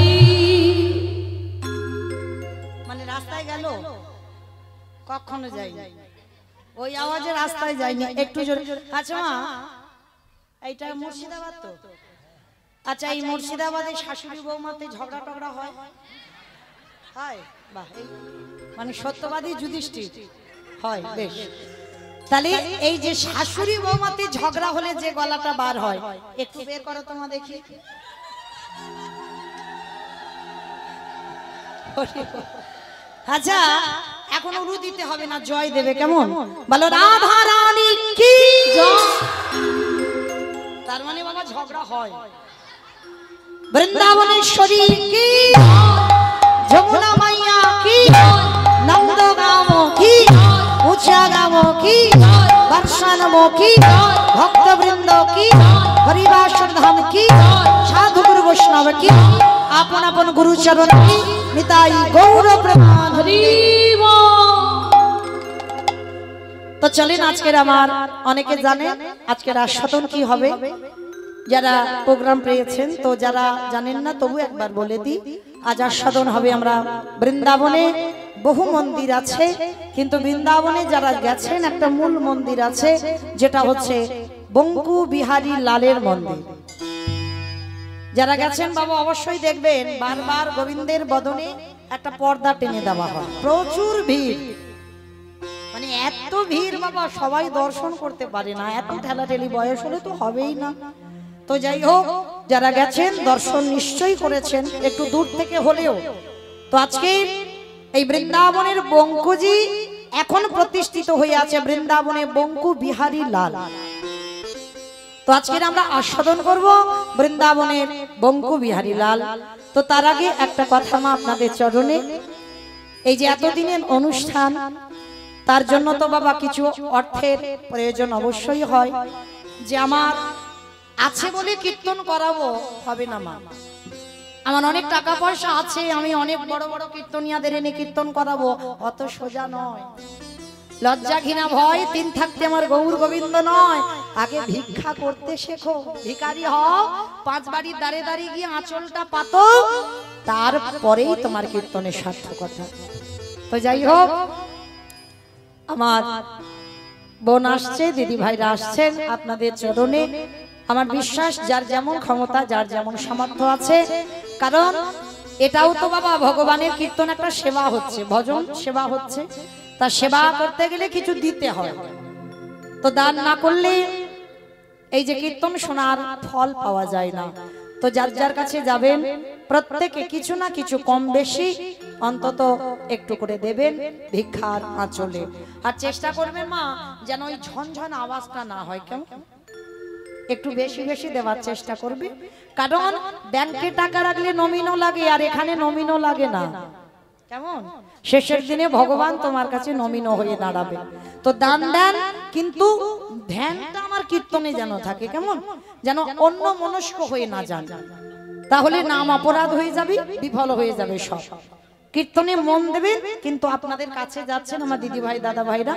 মানে রাস্তায় গেল, কখনো যায়নি, ওই আওয়াজে রাস্তায় যায়নি, একটু জোরে। আচ্ছা মা, এইটা মুর্শিদাবাদ তো? আচ্ছা, এই মুর্শিদাবাদে শাশুড়ি বৌমাতে ঝগড়া টগড়া হয়? হয়, বাহ, মানে সত্যবাদী যুধিষ্ঠির হয়, বেশ। তাহলে এই যে শাশুড়ি বৌমাতে ঝগড়া হলে যে গলাটা বার হয়, একটু বের করো তোমা দেখি। আচ্ছা, এখন উরু দিতে হবে না, জয় দেবে, কেমন? বলো রাধা রানী কি জয়। তার মানে বাবা ঝগড়া হয়। বৃন্দাবনেশ্বরী কি, যমুনা মাইয়া কি, নন্দগাঁও কি, উঁচা গাঁও কি, বর্ষানমো কি, ভক্তবৃন্দ কি, হরিবাসর ধাম কি, সাধু গুরু বৈষ্ণব কি, আপন আপন গুরু চরণ কি, নিতাই গৌর প্রমান। হরিবা তো চলেন, আজকের আমার অনেকে জানে আজকের আস্বাদন কি হবে, যারা প্রোগ্রাম পেয়েছেন, তো যারা জানেন না তবু একবার বলে দিই। আজ আস্বাদন হবে আমরা বৃন্দাবনে, বহু মন্দির আছে, কিন্তু বৃন্দাবনে যারা গেছেন একটা মূল মন্দির আছে, যেটা হচ্ছে বঙ্কু বিহারী লালের মন্দির। যারা গেছেন বাবা অবশ্যই দেখবেন বারবার গোবিন্দের বদনে একটা পর্দা টেনে দেওয়া হয়, প্রচুর ভিড়, মানে এত ভিড় বাবা সবাই দর্শন করতে পারে না, এত ঠেলাঠেলি, বয়স হলে তো হবেই না। তো যাই হোক, যারা গেছেন দর্শন নিশ্চয়ই করেছেন একটু দূর থেকে হলেও। তো আজকে এই বৃন্দাবনের বঙ্কুজি এখন প্রতিষ্ঠিত হয়ে আছে বৃন্দাবনে বঙ্কু বিহারী লাল। তো আজকের আমরা আস্বাদন করব বৃন্দাবনের বঙ্কু বিহারী লাল। তো তার আগে একটা কথা মা আপনাদের চরণে, এই যে এতদিনের অনুষ্ঠান, তার জন্য তো বাবা কিছু অর্থের প্রয়োজন অবশ্যই হয়। যে আমার আছে বলে কীর্তন করাবো হবে না মা, আমার অনেক টাকা পয়সা আছে, আমি অনেক বড় বড় কীর্তনিয়াদের এনে কীর্তন করাবো, অত সোজা নয়। লজ্জা ঘৃণা ভয় তিন থাকতে আমার গৌর গোবিন্দ নয়, আগে ভিক্ষা করতে শেখো, ভিখারি হও, পাঁচ বাড়ির দ্বারে দ্বারে গিয়ে আঁচলটা পাতো, তারপরেই তোমার কীর্তনের সার্থকতা। তো যাই হোক, আমার বোন আসছে, দিদি ভাইরা আসছেন, আপনাদের চরণে আমার বিশ্বাস যার যেমন ক্ষমতা, যার যেমন সামর্থ্য আছে, কারণ এটাও তো বাবা ভগবানের কীর্তন একটা সেবা হচ্ছে, ভজন সেবা হচ্ছে, তা সেবা করতে গেলে কিছু দিতে হয়। তো দান না করলে এই যে কীর্তন শোনার ফল পাওয়া যায় না। তো যার যার কাছে যাবেন প্রত্যেকে কিছু না কিছু কম বেশি অন্তত একটু করে দেবেন ভিক্ষার আঁচলে। আর চেষ্টা করবেন মা যেন ওই ঝনঝন আওয়াজটা না হয়, কেমন একটু বেশি বেশি দেওয়ার চেষ্টা করবে, কারণ ব্যাংকে টাকা রাখলে নমিনো লাগে, আর এখানে নমিনো লাগে না, কেমন শেষের দিনে ভগবান তোমার কাছে নমিনো হয়ে দাঁড়াবে। তো দান দেন, কিন্তু ধ্যানটা আমার কীর্তনে যেন থাকে, কেমন যেন অন্য মনস্ক হয়ে না যান, তাহলে নাম অপরাধ হয়ে যাবে, বিফল হয়ে যাবে সব। কীর্তনে মন দেবেন, কিন্তু আপনাদের কাছে যাচ্ছেন আমার দিদি ভাই দাদা ভাইরা,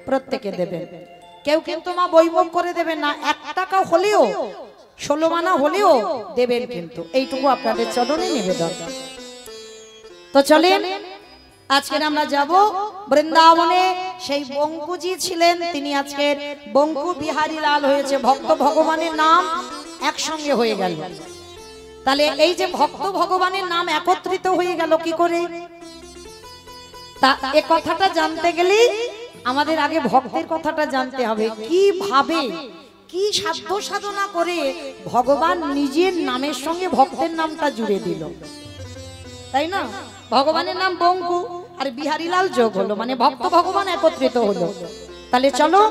প্রত্যেকে দেবেন। কেউ কিন্তু মা বৈমুখ করে দেবেন না, 1 টাকা হলেও 16 আনা হলেও দেবেন, কিন্তু এইটুকু আপনাদের চরণে নিবেদন। তো চলেন, আজকে আমরা যাব বৃন্দাবনে, সেই বঙ্কুজি ছিলেন, তিনি আজকের বঙ্কু বিহারী লাল হয়েছে, ভক্ত ভগবানের নাম একসঙ্গে হয়ে গেল। তাহলে এই যে ভক্ত ভগবানের নাম একত্রিত হয়ে গেল কি করে, তা এ কথাটা জানতে গেলে আমাদের আগে ভক্তের কথাটা জানতে হবে, কিভাবে কি সাধ্য সাধনা করে ভগবান নিজের নামের সঙ্গে ভক্তের নামটা জুড়ে দিল, তাই না? ভগবানের নাম বঙ্কু আর বিহারীলাল যোগ হলো, মানে ভক্ত ভগবান একত্রিত হলো। তাহলে চলো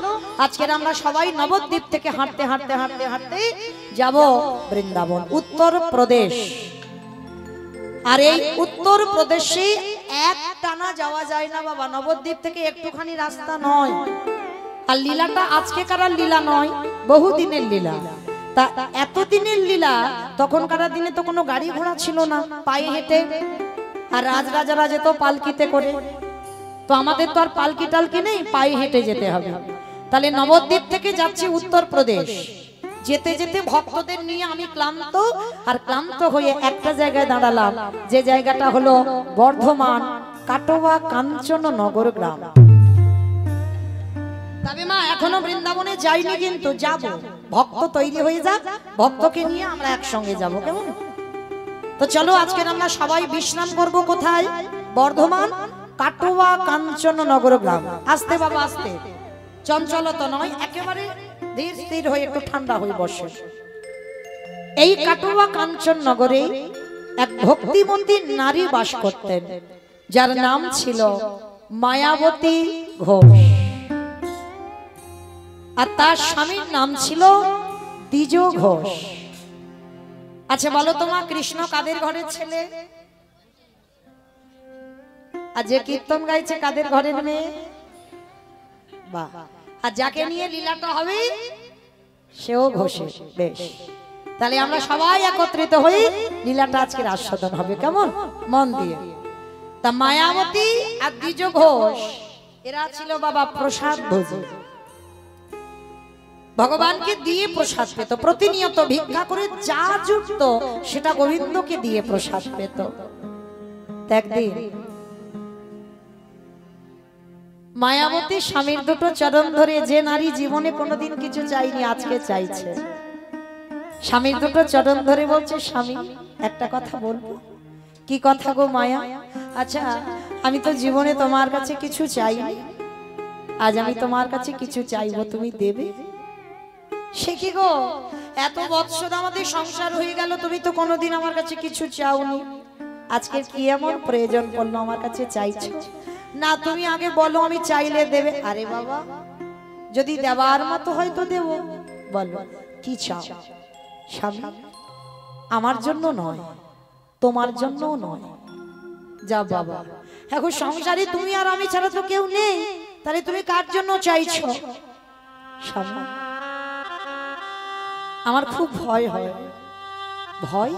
আজকের আমরা সবাই নবদ্বীপ থেকে হাঁটতে হাঁটতে হাঁটতে হাঁটতে যাব বৃন্দাবন, উত্তর প্রদেশ। আর এই উত্তর প্রদেশে এক টানা যাওয়া যায় না বাবা, নবদ্বীপ থেকে একটুখানি রাস্তা নয়। আর লীলাটা আজকেকার লীলা নয়, বহু দিনের লীলা। তা এত দিনের লীলা, তখনকার দিনে তো কোনো গাড়ি ঘোড়া ছিল না, পায়ে হেঁটে। আর রাজরাজারা যেত পালকিতে করে, তো আমাদের তো আর পালকি টালকি নেই, পায়ে হেঁটে যেতে হবে। তাহলে নবদ্বীপ থেকে যাচ্ছি উত্তর প্রদেশ। যেতে যেতে ভক্তদের নিয়ে আমি ক্লান্ত, আর ক্লান্ত হয়ে একটা জায়গায় দাঁড়ালাম, যে জায়গাটা হলো বর্ধমান কাটোয়া কাঞ্চননগর গ্রাম। তবে মা এখনো বৃন্দাবনে যাইনি, কিন্তু যাব। ভক্ত তৈরি হয়ে যাক, ভক্তকে নিয়ে আমরা একসঙ্গে যাব, কেমন? তো চলো আজকের আমরা সবাই বিশ্রাম করব কোথায়? বর্ধমান কাটোয়া কাঞ্চননগর গ্রাম। আস্তে বাবা আস্তে, চঞ্চলতা নয়, একেবারে ধীর স্থির হয়ে একটু ঠান্ডা হয়ে বসে। এই কাটোয়া কাঞ্চননগরে এক ভক্তিমতী নারী বাস করতেন, যার নাম ছিল মায়াবতী ঘোষ। আর তার স্বামীর নাম ছিল দ্বিজ ঘোষ। আচ্ছা বলো তোমার কৃষ্ণ কাদের ঘরের ছেলে? আর যে কীর্তন গাইছে কাদের ঘরের মেয়ে? বাহ। আর যাকে নিয়ে লীলাটা হবে সেও ঘোষে। বেশ, তাহলে আমরা সবাই একত্রিত হই, লীলাটা আজকের আস্বাদন হবে, কেমন? মন দিয়ে। তা মায়াবতী আর দ্বিজ ঘোষ এরা ছিল বাবা প্রসাদ ভোজী। ভগবানকে দিয়ে প্রসাদ পেত, প্রতিনিয়ত ভিক্ষা করে যা জুটত সেটা গোবিন্দকে দিয়ে প্রসাদ পেত। একদিন মায়াবতী স্বামীর দুটো চরণ ধরে, যে নারী জীবনে কোনোদিন কিছু চাইনি আজকে চাইছে, স্বামীর দুটো চরণ ধরে বলছে, স্বামী একটা কথা বলবো। কি কথা গো মায়া? আচ্ছা আমি তো জীবনে তোমার কাছে কিছু চাইনি, আজ আমি তোমার কাছে কিছু চাইবো, তুমি দেবে? সে কি গো, এত বৎসর আমাদের সংসার হয়ে গেল, তুমি তো কোনোদিন আমার কাছে কিছু চাওনি, আজকে কি এমন প্রয়োজন পড়লো আমার কাছে চাইছো? না তুমি আগে বলো, আমি চাইলে দেবে। আরে বাবা, যদি দেওয়ার মতো হয় তো দেব, বলো কি চাও? স্বামী আমার জন্য নয়, তোমার জন্যও নয়। যা বাবা, এখন সংসারে তুমি আর আমি ছাড়া তো কেউ নেই, তাহলে তুমি কার জন্য চাইছো? স্বামী আমার খুব ভয় হয়। ভয়?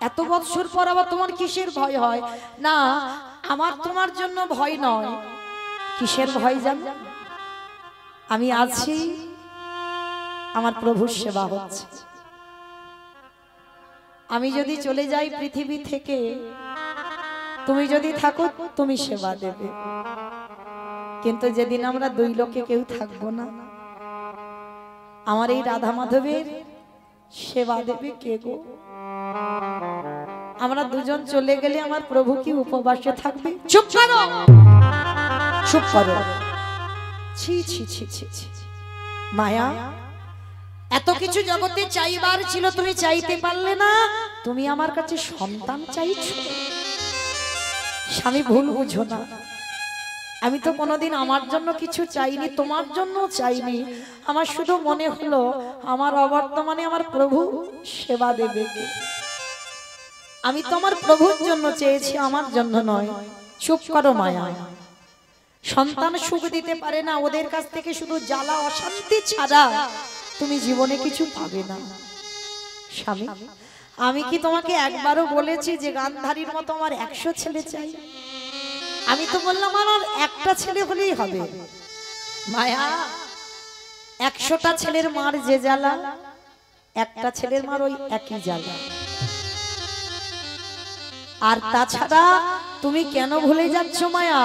এত বৎসর পর আবার তোমার কিসের ভয় হয়? না আমার তোমার জন্য ভয় নয়। কিসের ভয় জানো? আমি আছি, আমার প্রভুর সেবা হচ্ছে। আমি যদি চলে যাই পৃথিবী থেকে, তুমি যদি থাকো তুমি সেবা দেবে, কিন্তু যেদিন আমরা দুই লোকে কেউ থাকবো না, আমার এই রাধা মাধবের সেবা দেবে কে গো? আমরা দুজন চলে গেলে আমার প্রভু কি উপবাসে থাকবে? চুপ করো, চুপ করো। ছি ছি ছি ছি ছি। মায়া, এত কিছু জগতে চাইবার ছিল, তুমি চাইতে পারলে না, তুমি আমার কাছে সন্তান চাইছো। স্বামী ভুল বুঝো না, আমি তো কোনোদিন আমার জন্য কিছু চাইনি, তোমার জন্য চাইনি। আমার শুধু মনে হলো আমার অবর্তমানে আমার প্রভু সেবা দেবে কে? আমি তো আমার প্রভুর জন্য চেয়েছি, আমার জন্য নয়। চুপ করো মায়া। সন্তান সুখ দিতে পারে না, ওদের কাছ থেকে শুধু জ্বালা অশান্তি ছাড়া তুমি জীবনে কিছু পাবে না। স্বামী আমি কি তোমাকে একবারও বলেছি যে গান্ধারীর মতো আমার 100 ছেলে চাই? আমি তো বললাম আমার একটা ছেলে হলেই হবে। মায়া, 100টা ছেলের মার যে জ্বালা, একটা ছেলের মার ওই একই জ্বালা। আর তাছাড়া তুমি কেন ভুলে যাচ্ছ মায়া?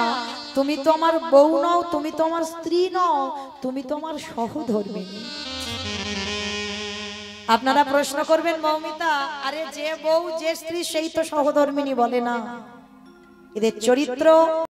তুমি তো আমার বউ নও, তুমি তো আমার স্ত্রী নও, তুমি তো আমার সহধর্মিণী। আপনারা প্রশ্ন করবেন মৌমিতা, আরে যে বউ যে স্ত্রী সেই তো সহধর্মিণী বলে না? এদের চরিত্র